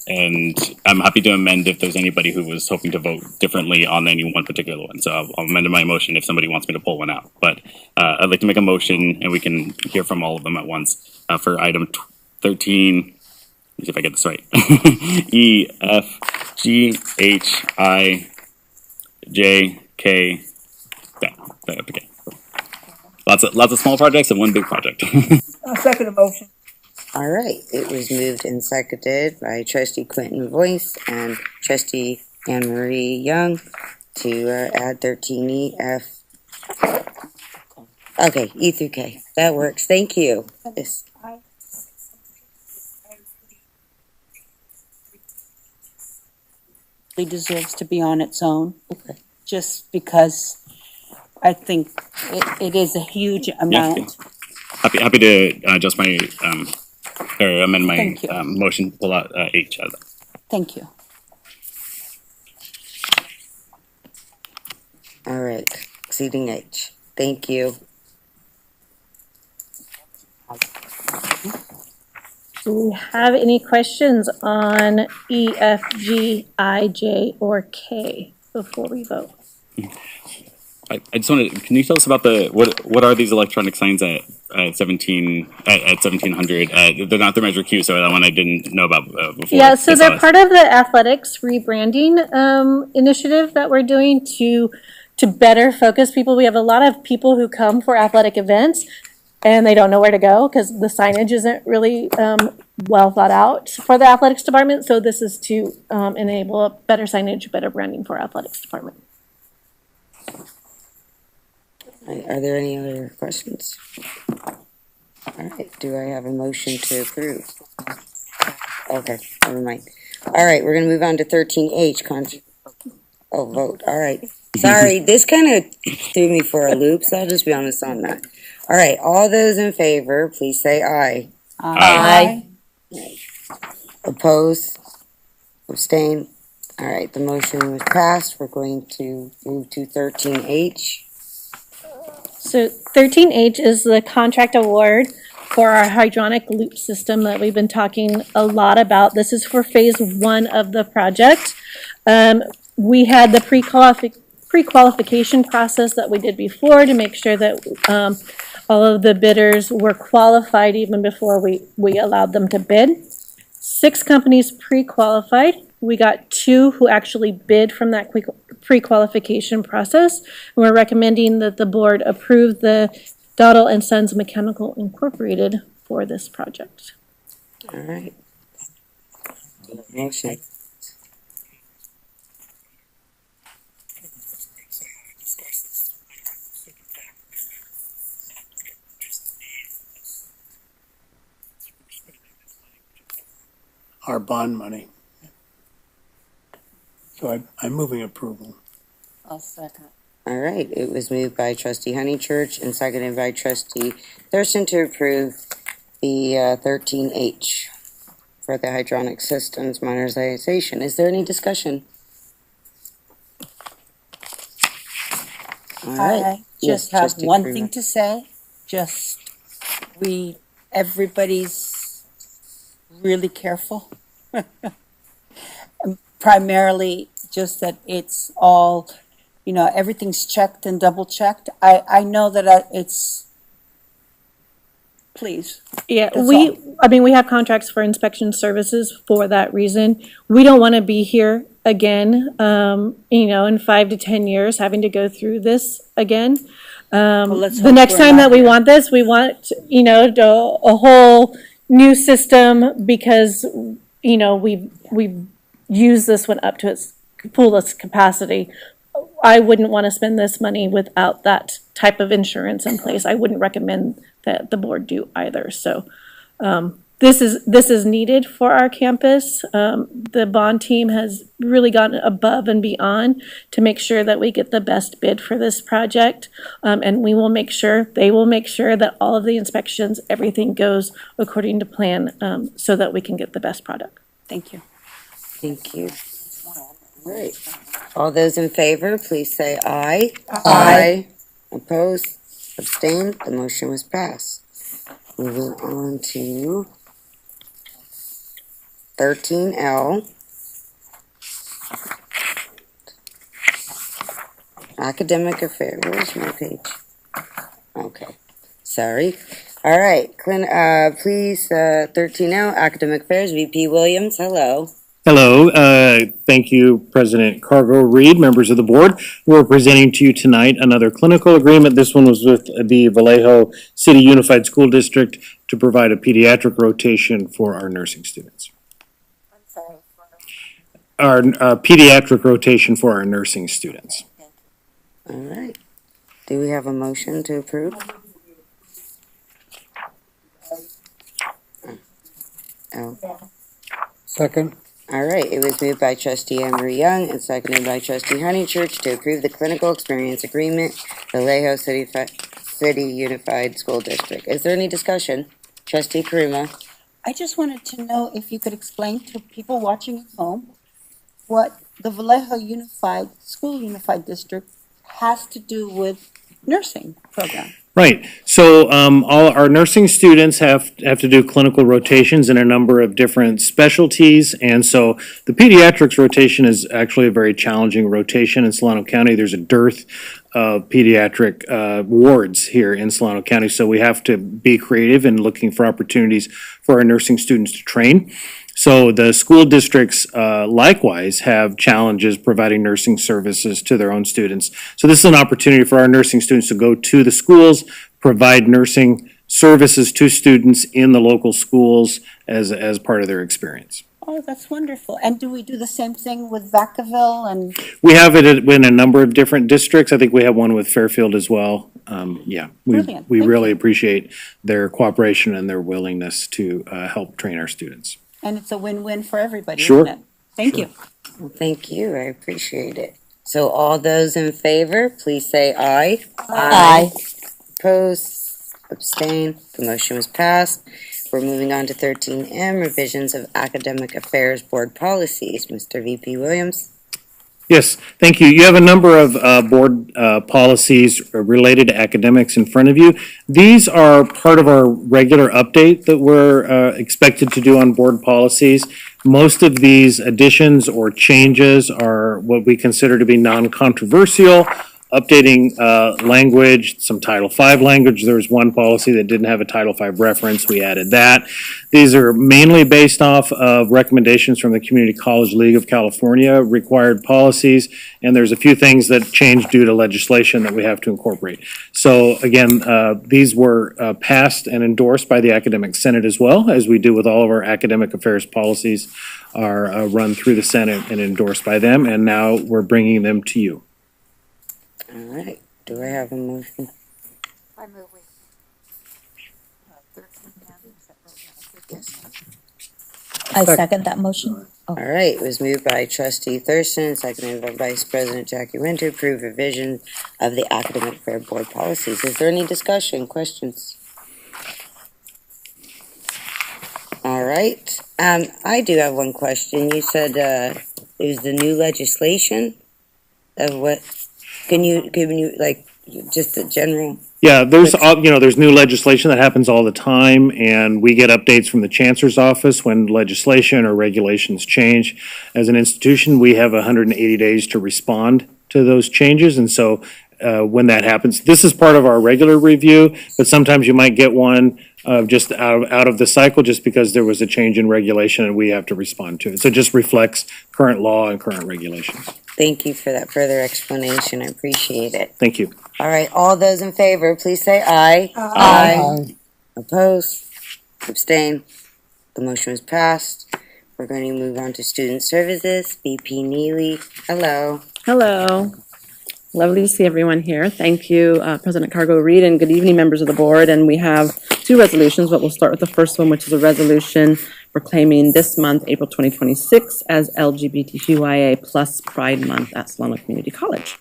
and I'm happy to amend if there's anybody who was hoping to vote differently on any one particular one. So I'll amend my motion if somebody wants me to pull one out. But I'd like to make a motion, and we can hear from all of them at once for item 13. Let me see if I get this right. E, F, G, H, I, J, K. Okay. Lots of small projects and one big project. I second the motion. All right, it was moved and seconded by Trustee Quentin Voice and Trustee Anne Marie Young to add 13E, F. Okay, E through K. That works. Thank you. Yes. Deserves to be on its own, just because I think it is a huge amount. Happy to adjust my or amend my motion to pull out H out of that. Thank you. All right, exceeding H. Thank you. Do we have any questions on E, F, G, I, J, or K before we vote? I just wanted. Can you tell us about what are these electronic signs at 1700? They're not the Measure Q, so that one I didn't know about before. Yeah, so they're part of the athletics rebranding initiative that we're doing to better focus people. We have a lot of people who come for athletic events and they don't know where to go because the signage isn't really well thought out for the athletics department. So this is to enable a better signage, better branding for athletics department. Are there any other questions? All right, do I have a motion to approve? Okay, never mind. All right, we're gonna move on to 13H, vote, all right. Sorry, this kind of threw me for a loop, so I'll just be honest on that. All right, all those in favor, please say aye. Aye. Oppose? Abstain? All right, the motion was passed. We're going to move to 13H. So 13H is the contract award for our hydronic loop system that we've been talking a lot about. This is for phase 1 of the project. We had the pre-qualification process that we did before to make sure that all of the bidders were qualified even before we allowed them to bid. 6 companies pre-qualified. We got 2 who actually bid from that pre-qualification process. And we're recommending that the board approve the Dowdle and Sons Mechanical Incorporated for this project. All right. Motion. Our bond money. So I'm moving approval. I'll second. All right, it was moved by Trustee Honeychurch and seconded by Trustee Thurston to approve the 13H for the hydronic systems modernization. Is there any discussion? All right. I just Yes, have Trustee one Freeman. thing to say. Just everybody's really careful. Primarily just that it's all, everything's checked and double checked. I know that it's, please. Yeah, That's we have contracts for inspection services for that reason. We don't want to be here again, in 5 to 10 years, having to go through this again. let's The hope next we're time not that we here. want this, we want, a whole new system because, we've used this one up to its fullest capacity. I wouldn't want to spend this money without that type of insurance in place. I wouldn't recommend that the board do either. So this is needed for our campus. The bond team has really gone above and beyond to make sure that we get the best bid for this project. And they will make sure that all of the inspections, everything goes according to plan so that we can get the best product. Thank you. Thank you. All right. All those in favor, please say aye. Aye. Opposed? Abstained? The motion was passed. Moving on to 13L. Academic Affairs. Where's my page? Okay. Sorry. All right. Please, 13L, Academic Affairs, VP Williams. Hello. Hello, thank you, President Cargo Reed, members of the board. We're presenting to you tonight another clinical agreement. This one was with the Vallejo City Unified School District to provide a pediatric rotation for our nursing students. Our pediatric rotation for our nursing students. All right. Do we have a motion to approve? Oh. Second. All right, it was moved by trustee Emery Young and seconded by trustee Honeychurch to approve the clinical experience agreement, Vallejo City Unified School District. Is there any discussion? Trustee Karuma? I just wanted to know if you could explain to people watching at home what the Vallejo School Unified District has to do with nursing program. Right. So all our nursing students have to do clinical rotations in a number of different specialties. And so the pediatrics rotation is actually a very challenging rotation in Solano County. There's a dearth of pediatric wards here in Solano County. So we have to be creative in looking for opportunities for our nursing students to train. So the school districts likewise have challenges providing nursing services to their own students. So this is an opportunity for our nursing students to go to the schools, provide nursing services to students in the local schools as part of their experience. Oh, that's wonderful. And do we do the same thing with Vacaville and? We have it in a number of different districts. I think we have one with Fairfield as well. Brilliant. We really appreciate their cooperation and their willingness to help train our students. And it's a win-win for everybody, Sure. isn't it? Thank you. Well, thank you. I appreciate it. So all those in favor, please say aye. Aye. Opposed? Abstain? The motion was passed. We're moving on to 13M, revisions of Academic Affairs Board policies. Mr. VP Williams? Yes, thank you. You have a number of board policies related to academics in front of you. These are part of our regular update that we're expected to do on board policies. Most of these additions or changes are what we consider to be non-controversial. Updating language, some Title V language. There was one policy that didn't have a Title V reference. We added that. These are mainly based off of recommendations from the Community College League of California required policies, and there's a few things that changed due to legislation that we have to incorporate. So again, these were passed and endorsed by the Academic Senate as well, as we do with all of our academic affairs policies are run through the Senate and endorsed by them, and now we're bringing them to you. All right. Do I have a motion? I move we. I second that motion. All right. It was moved by trustee Thurston, seconded by Vice President Jackie Wynn to approve revision of the Academic Fair Board policies. Is there any discussion, questions? All right. I do have one question. You said it was the new legislation of what? Can you like just a general? Yeah, there's new legislation that happens all the time, and we get updates from the Chancellor's office when legislation or regulations change. As an institution, we have 180 days to respond to those changes, and so when that happens, this is part of our regular review, but sometimes you might get one just out of the cycle just because there was a change in regulation and we have to respond to it. So it just reflects current law and current regulations. Thank you for that further explanation. I appreciate it. Thank you. All right, all those in favor, please say aye. Aye. Opposed? Abstain? The motion was passed. We're going to move on to Student Services. VP Neely, hello. Hello. Lovely to see everyone here. Thank you, President Cargo Reed, and good evening, members of the board. And we have two resolutions, but we'll start with the first one, which is a resolution proclaiming this month, April 2026, as LGBTQIA plus Pride Month at Solano Community College.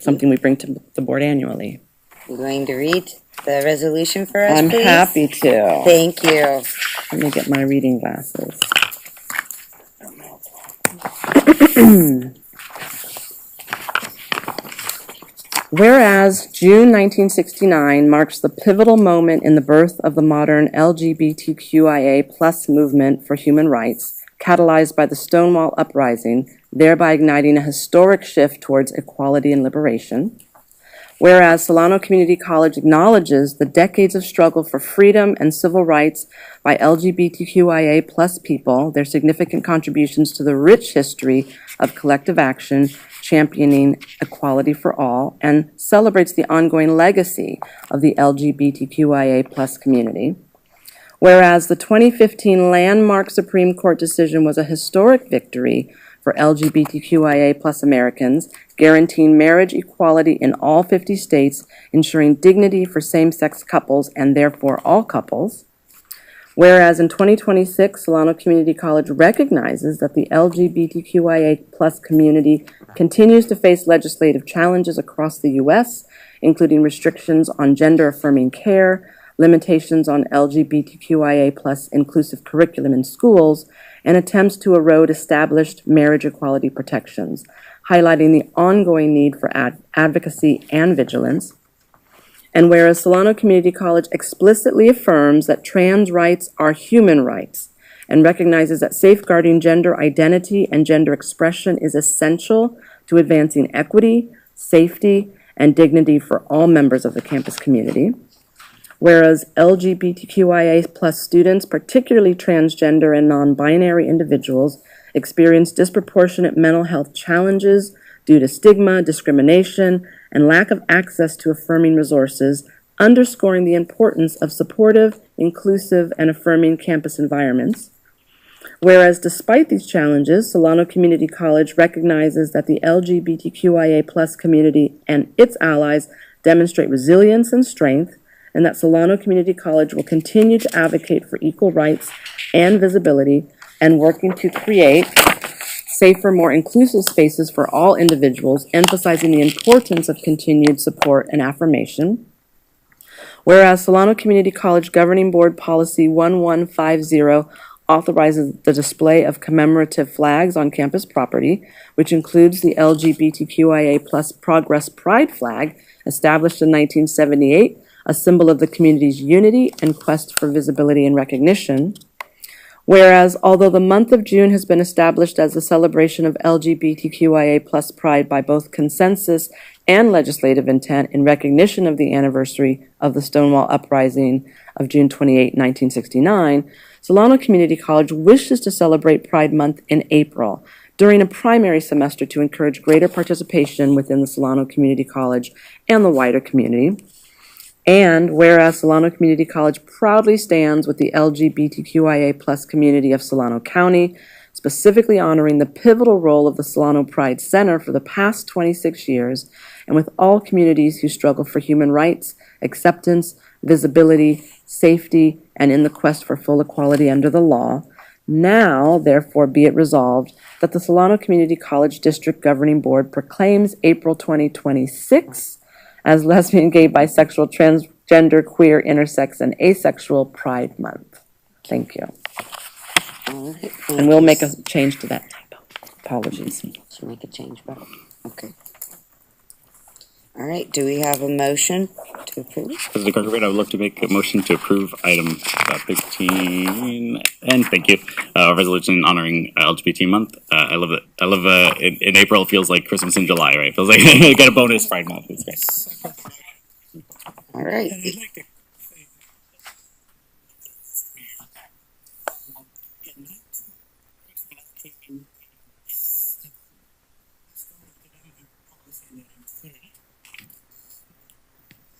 Something we bring to the board annually. You going to read the resolution for us, I'm please? happy to. Thank you. Let me get my reading glasses. Whereas June 1969 marks the pivotal moment in the birth of the modern LGBTQIA plus movement for human rights, catalyzed by the Stonewall Uprising, thereby igniting a historic shift towards equality and liberation. Whereas Solano Community College acknowledges the decades of struggle for freedom and civil rights by LGBTQIA plus people, their significant contributions to the rich history of collective action championing equality for all, and celebrates the ongoing legacy of the LGBTQIA plus community. Whereas the 2015 landmark Supreme Court decision was a historic victory for LGBTQIA plus Americans, guaranteeing marriage equality in all 50 states, ensuring dignity for same-sex couples and therefore all couples. Whereas in 2026, Solano Community College recognizes that the LGBTQIA plus community continues to face legislative challenges across the U.S., including restrictions on gender-affirming care, limitations on LGBTQIA plus inclusive curriculum in schools, and attempts to erode established marriage equality protections, highlighting the ongoing need for advocacy and vigilance. And whereas Solano Community College explicitly affirms that trans rights are human rights and recognizes that safeguarding gender identity and gender expression is essential to advancing equity, safety, and dignity for all members of the campus community. Whereas LGBTQIA plus students, particularly transgender and non-binary individuals, experience disproportionate mental health challenges due to stigma, discrimination, and lack of access to affirming resources, underscoring the importance of supportive, inclusive, and affirming campus environments. Whereas despite these challenges, Solano Community College recognizes that the LGBTQIA plus community and its allies demonstrate resilience and strength, and that Solano Community College will continue to advocate for equal rights and visibility and working to create safer, more inclusive spaces for all individuals, emphasizing the importance of continued support and affirmation. Whereas Solano Community College Governing Board Policy 1150 authorizes the display of commemorative flags on campus property, which includes the LGBTQIA plus Progress Pride flag, established in 1978, a symbol of the community's unity and quest for visibility and recognition. Whereas, although the month of June has been established as a celebration of LGBTQIA plus pride by both consensus and legislative intent in recognition of the anniversary of the Stonewall Uprising of June 28, 1969, Solano Community College wishes to celebrate Pride Month in April during a primary semester to encourage greater participation within the Solano Community College and the wider community. And whereas Solano Community College proudly stands with the LGBTQIA plus community of Solano County, specifically honoring the pivotal role of the Solano Pride Center for the past 26 years, and with all communities who struggle for human rights, acceptance, visibility, safety, and in the quest for full equality under the law, now, therefore, be it resolved that the Solano Community College District Governing Board proclaims April 2026 as Lesbian, Gay, Bisexual, Transgender, Queer, Intersex, and Asexual Pride Month. Thank you. All right. And we'll make a change to that typo. Apologies. Should make a change, right? Okay. All right, do we have a motion to approve? President Carter, I would love to make a motion to approve item 15, and thank you, resolution honoring LGBT month. I love it. I love in April, it feels like Christmas in July, right? It feels like I got a bonus Pride month. It's great. All right.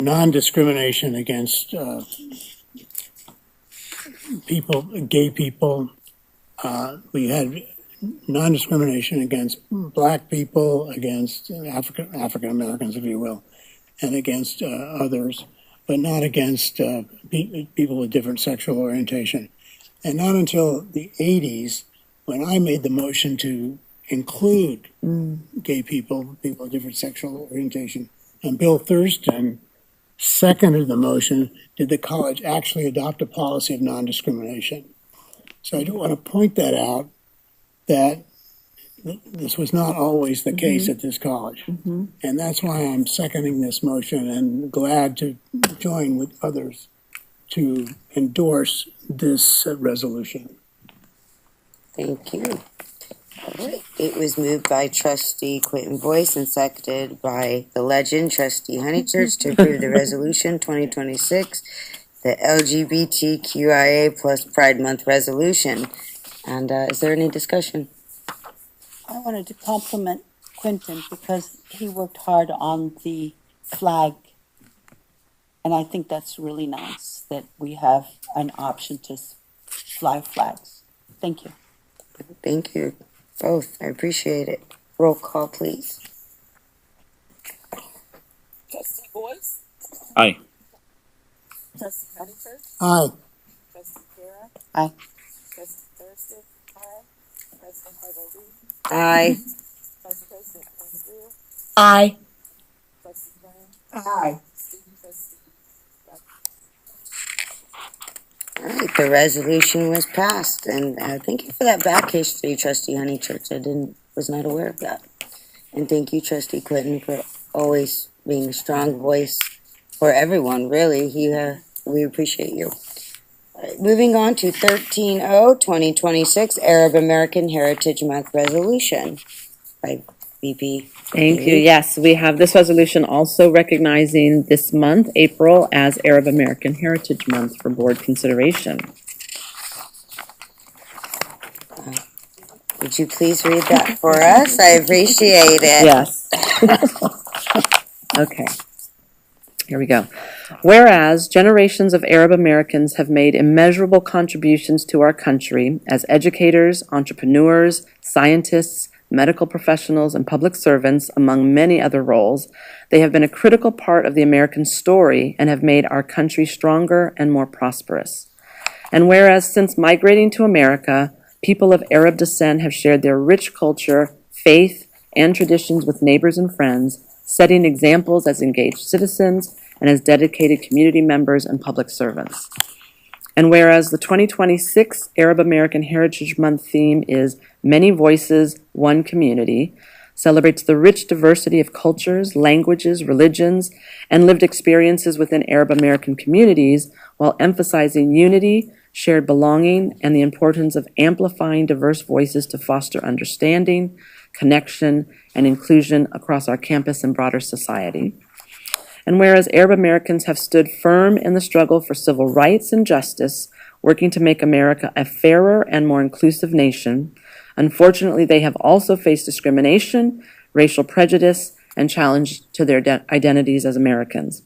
Non-discrimination against people, gay people. We had non-discrimination against black people, against African Americans, if you will, and against others, but not against people with different sexual orientation. And not until the 80s, when I made the motion to include gay people, people of different sexual orientation, and Bill Thurston seconded the motion, did the college actually adopt a policy of non-discrimination. So I do want to point that out, that this was not always the case at this college. And that's why I'm seconding this motion and glad to join with others to endorse this resolution. Thank you. All right. It was moved by trustee Quentin Boyce and seconded by the legend trustee Honeychurch to approve the resolution 2026, the LGBTQIA plus Pride Month resolution. And is there any discussion? I wanted to compliment Quentin because he worked hard on the flag. And I think that's really nice that we have an option to fly flags. Thank you. Thank you both. I appreciate it. Roll call, please. Trustee Boyce? Aye. Trustee Honeychurch? Aye. Trustee Kara? Aye. Trustee Thurston? Aye. President Cargo-Reed? Aye. Vice President Andrew? Aye. Trustee Graham? Aye. Student trustee? All right, the resolution was passed, and thank you for that back history, Trustee Honeychurch. Was not aware of that. And thank you, Trustee Clinton, for always being a strong voice for everyone, really. We appreciate you. All right, moving on to 13-0-2026, Arab American Heritage Month Resolution by VP. Thank you. Yes, we have this resolution also recognizing this month, April, as Arab American Heritage Month for board consideration. Would you please read that for us? I appreciate it. Yes. Okay. Here we go. Whereas generations of Arab Americans have made immeasurable contributions to our country as educators, entrepreneurs, scientists, medical professionals, and public servants, among many other roles, they have been a critical part of the American story and have made our country stronger and more prosperous. And whereas since migrating to America, people of Arab descent have shared their rich culture, faith, and traditions with neighbors and friends, setting examples as engaged citizens and as dedicated community members and public servants. And whereas the 2026 Arab American Heritage Month theme is Many Voices, One Community, celebrates the rich diversity of cultures, languages, religions, and lived experiences within Arab American communities while emphasizing unity, shared belonging, and the importance of amplifying diverse voices to foster understanding, connection, and inclusion across our campus and broader society. And whereas Arab Americans have stood firm in the struggle for civil rights and justice, working to make America a fairer and more inclusive nation, unfortunately, they have also faced discrimination, racial prejudice, and challenge to their identities as Americans.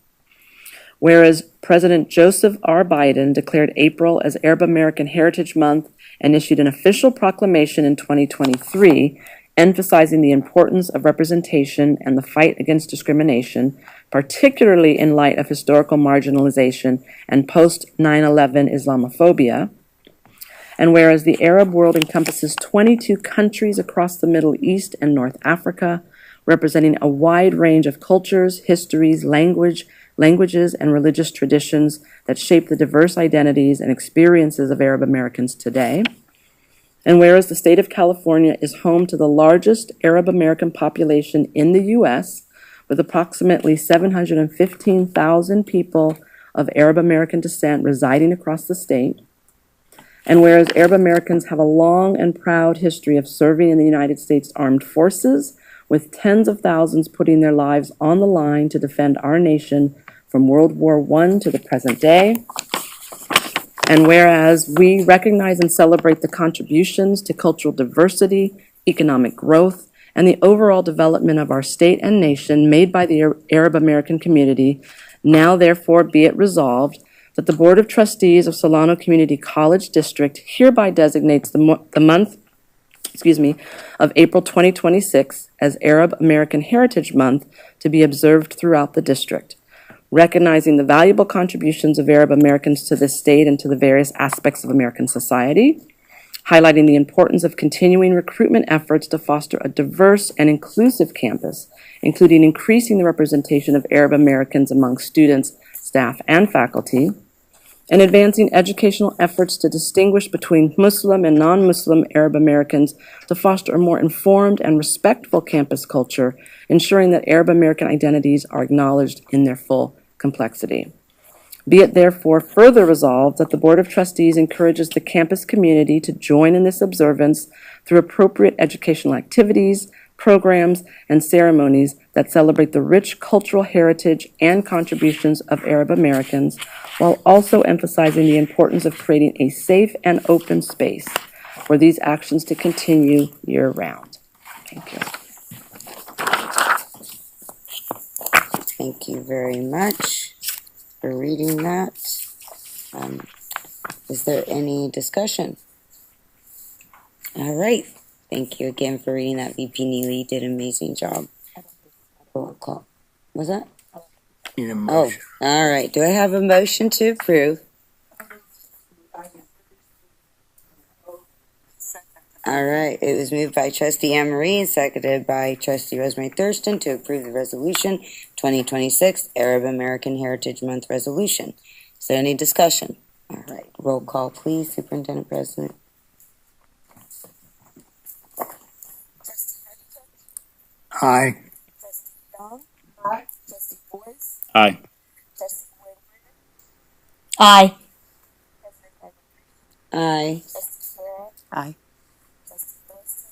Whereas President Joseph R. Biden declared April as Arab American Heritage Month and issued an official proclamation in 2023 emphasizing the importance of representation and the fight against discrimination, particularly in light of historical marginalization and post-9/11 Islamophobia. And whereas the Arab world encompasses 22 countries across the Middle East and North Africa, representing a wide range of cultures, histories, languages, and religious traditions that shape the diverse identities and experiences of Arab Americans today. And whereas the state of California is home to the largest Arab American population in the U.S., with approximately 715,000 people of Arab American descent residing across the state, and whereas Arab Americans have a long and proud history of serving in the United States Armed Forces, with tens of thousands putting their lives on the line to defend our nation from World War I to the present day, and whereas we recognize and celebrate the contributions to cultural diversity, economic growth, and the overall development of our state and nation made by the Arab American community, now therefore be it resolved that the Board of Trustees of Solano Community College District hereby designates the month of April 2026 as Arab American Heritage Month to be observed throughout the district, recognizing the valuable contributions of Arab Americans to this state and to the various aspects of American society, highlighting the importance of continuing recruitment efforts to foster a diverse and inclusive campus, including increasing the representation of Arab Americans among students, staff, and faculty, and advancing educational efforts to distinguish between Muslim and non-Muslim Arab Americans to foster a more informed and respectful campus culture, ensuring that Arab American identities are acknowledged in their full complexity. Be it therefore further resolved that the Board of Trustees encourages the campus community to join in this observance through appropriate educational activities, programs, and ceremonies that celebrate the rich cultural heritage and contributions of Arab Americans, while also emphasizing the importance of creating a safe and open space for these actions to continue year-round. Thank you. Thank you very much for reading that. Is there any discussion? All right. Thank you again for reading that. VP Neely did an amazing job. Roll call. Was that? Oh, all right. Do I have a motion to approve? All right. It was moved by Trustee Anne Marie and seconded by Trustee Rosemary Thurston to approve the resolution 2026 Arab American Heritage Month resolution. Is there any discussion? All right. Roll call, please, Superintendent President. Aye. Aye. Trustee Boyce. Aye. Trustee Aye. Aye. Trustee Sarah. Aye. Trustee Thurston.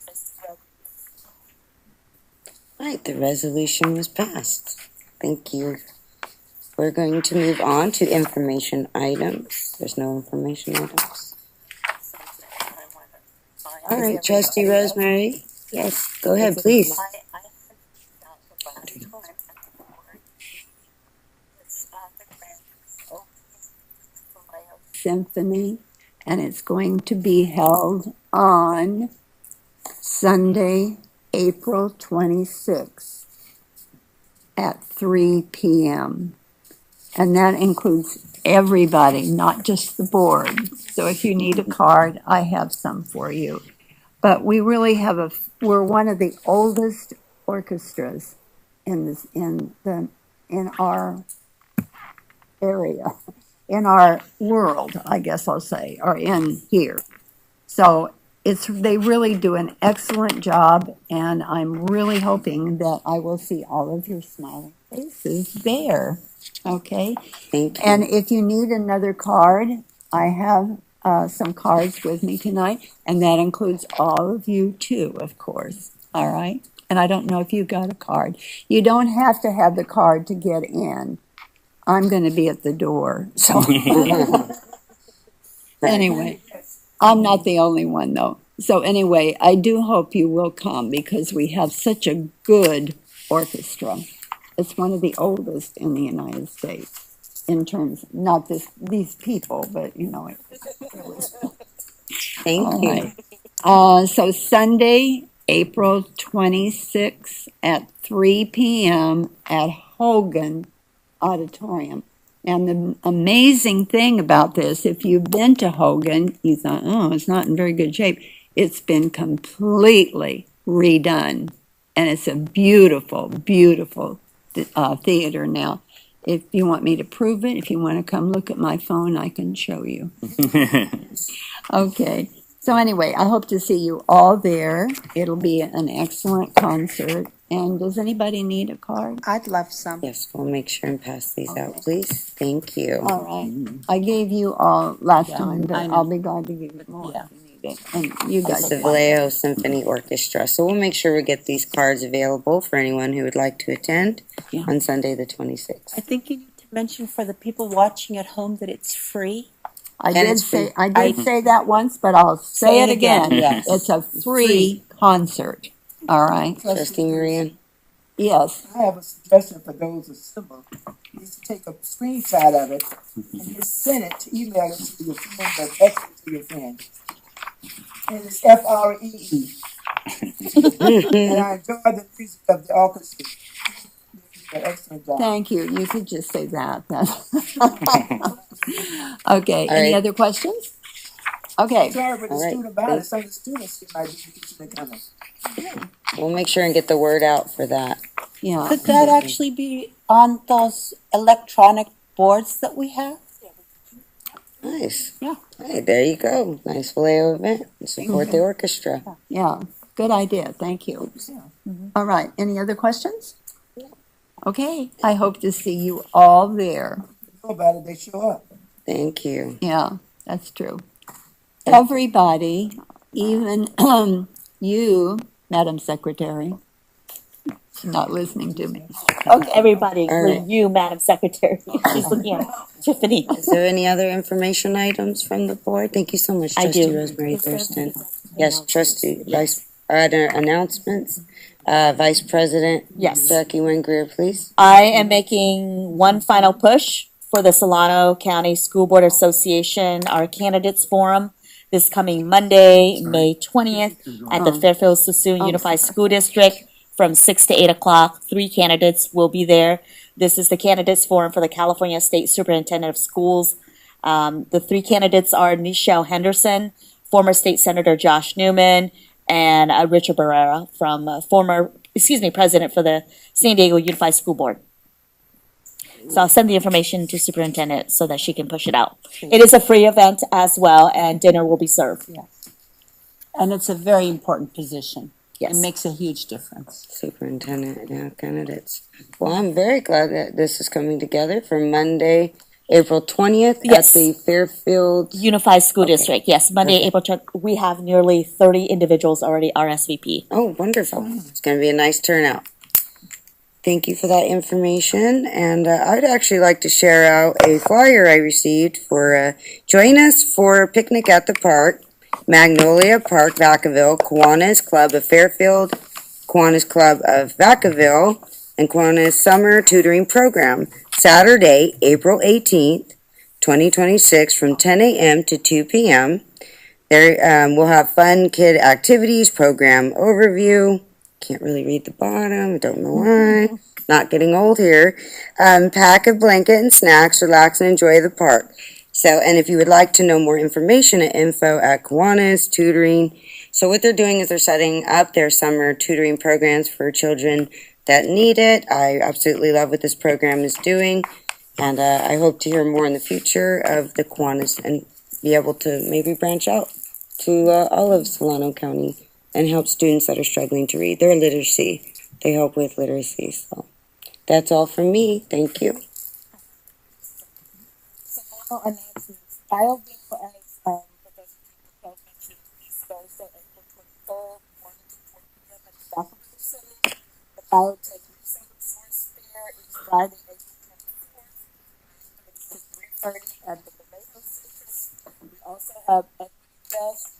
Trustee Rowe. Right, the resolution was passed. Thank you. We're going to move on to information items. There's no information items. All right, Trustee Rosemary. Yes, go ahead, please. Symphony, and it's going to be held on Sunday, April 26th at 3 p.m. And that includes everybody, not just the board. So if you need a card, I have some for you. But we really have we're one of the oldest orchestras in our area, in our world, I guess I'll say, or in here. So they really do an excellent job, and I'm really hoping that I will see all of your smiling faces there. Okay? Thank you. And if you need another card, I have some cards with me tonight, and that includes all of you too, of course. All right? And I don't know if you got a card. You don't have to have the card to get in. I'm going to be at the door. So anyway, I'm not the only one though. So anyway, I do hope you will come because we have such a good orchestra. It's one of the oldest in the United States in terms, not these people, but you know. Thank you. Right. So Sunday, April 26th at 3 p.m. at Hogan Auditorium. And the amazing thing about this, if you've been to Hogan, you thought, oh, it's not in very good shape. It's been completely redone. And it's a beautiful, beautiful theater now. If you want me to prove it, if you want to come look at my phone, I can show you. Okay. So anyway, I hope to see you all there. It'll be an excellent concert. And does anybody need a card? I'd love some. Yes, we'll make sure and pass these out, please. Thank you. All right. I gave you all last time, but I'll be glad to give you more if you need it. And you guys. The Vallejo Symphony Orchestra. So we'll make sure we get these cards available for anyone who would like to attend on Sunday the 26th. I think you need to mention for the people watching at home that it's free. I did say that once, but I'll say it again. Yes. It's a free concert. All right. Trustee Marian? Yes. I have a suggestion for those assembled. You should take a screenshot of it and just send it, email it to your friends or text it to your friends. And it's FREE. And I enjoy the music of the orchestra. Excellent job. Thank you. You could just say that. Okay. Any other questions? Okay. Sorry for the student body. Some of the students might be interested in coming. We'll make sure and get the word out for that. Yeah. Could that actually be on those electronic boards that we have? Nice. Yeah. Hey, there you go. Nice Vallejo event. Support the Mhm. orchestra. Yeah, good idea. Thank you. All right, any other questions? Okay, I hope to see you all there. Know about it, they show up. Thank you. Yeah, that's true. Everybody, even you, Madam Secretary, not listening to me. Okay. Everybody, All right. including you, Madam Secretary. She's looking at Tiffany. Is there any other information items from the board? Thank you so much, I Trustee do. Rosemary Thurston. Yes, Trustee Vice, other announcements. Vice President. Yes. Jackie Wengrier, please. I am making one final push for the Solano County School Board Association, our candidates forum, this coming Monday, May 20th, at the Fairfield Sassoon Unified School District from 6 to 8 o'clock. 3 candidates will be there. This is the candidates forum for the California State Superintendent of Schools. The 3 candidates are Nichelle Henderson, former State Senator Josh Newman, and Richard Barrera from president for the San Diego Unified School Board. So I'll send the information to superintendent so that she can push it out. It is a free event as well, and dinner will be served. And it's a very important position. Yes. It makes a huge difference. Superintendent, yeah, candidates. Well, I'm very glad that this is coming together for Monday, April 20th Yes. at the Fairfield. Unified School Okay. District, yes, Monday, Perfect. April 20th. We have nearly 30 individuals already RSVP. Oh, wonderful. It's going to be a nice turnout. Thank you for that information. And I'd actually like to share out a flyer I received for join us for a picnic at the park, Magnolia Park, Vacaville, Kiwanis Club of Fairfield, Kiwanis Club of Vacaville, and Kiwanis Summer Tutoring Program, Saturday, April 18th, 2026, from 10 a.m. to 2 p.m. There we'll have fun kid activities, program overview. Can't really read the bottom. I don't know why. Not getting old here. Pack a blanket and snacks. Relax and enjoy the park. So, and if you would like to know more information, at info@Kiwanis Tutoring. So what they're doing is they're setting up their summer tutoring programs for children that need it. I absolutely love what this program is doing. And I hope to hear more in the future of the Kiwanis and be able to maybe branch out to all of Solano County and help students that are struggling to read. Their literacy. They help with literacy. So that's all from me. Thank you. Final announcements. I'll be as Professor Patel mentioned this Thursday, April 23rd, 1 to 4 p.m. at the Faculty Center. The Biotech Resource Fair is Friday, April 24th, 9:30 to 3:30 at the Vallejo Center. We also have Equity Fest,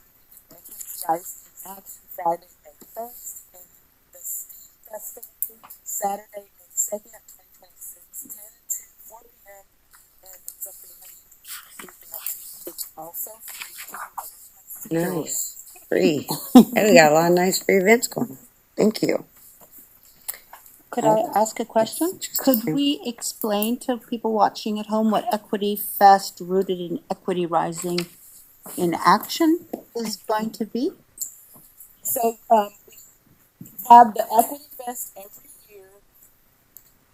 Equity Rice in Action, Friday, May 1st, and the STEAM Festival, Saturday, May 2nd, 2026, 10 to 4 p.m. And it's up in It's also free to others to join. Nice. Free. Hey, we got a lot of nice free events going on. Thank you. Could I ask a question? Could we explain to people watching at home what Equity Fest Rooted in Equity Rising in Action is going to be? So we have the Equity Fest every year.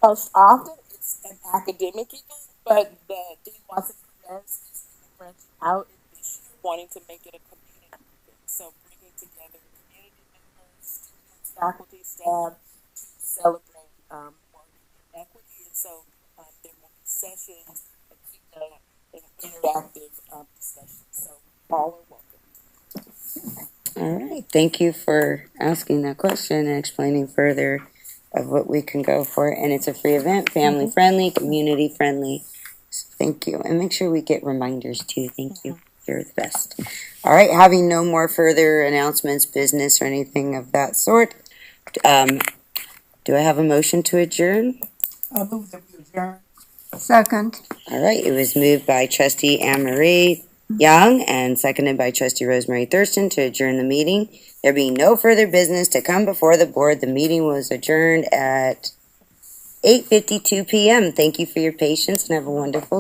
Most often it's an academic event, but the Dean Watson Press is branching out in this year, wanting to make it a community event. So bringing together community members, students, faculty, staff to celebrate work in equity. And so there will be sessions that keep an interactive discussion. So all are welcome. All right. Thank you for asking that question and explaining further of what we can go for. And it's a free event, family friendly, community friendly. So thank you. And make sure we get reminders too. Thank you. You're the best. All right. Having no more further announcements, business, or anything of that sort, do I have a motion to adjourn? I move that we adjourn. Second. All right. It was moved by Trustee Anne-Marie Young and seconded by Trustee Rosemary Thurston to adjourn the meeting. There being no further business to come before the board, the meeting was adjourned at 8:52 p.m. Thank you for your patience and have a wonderful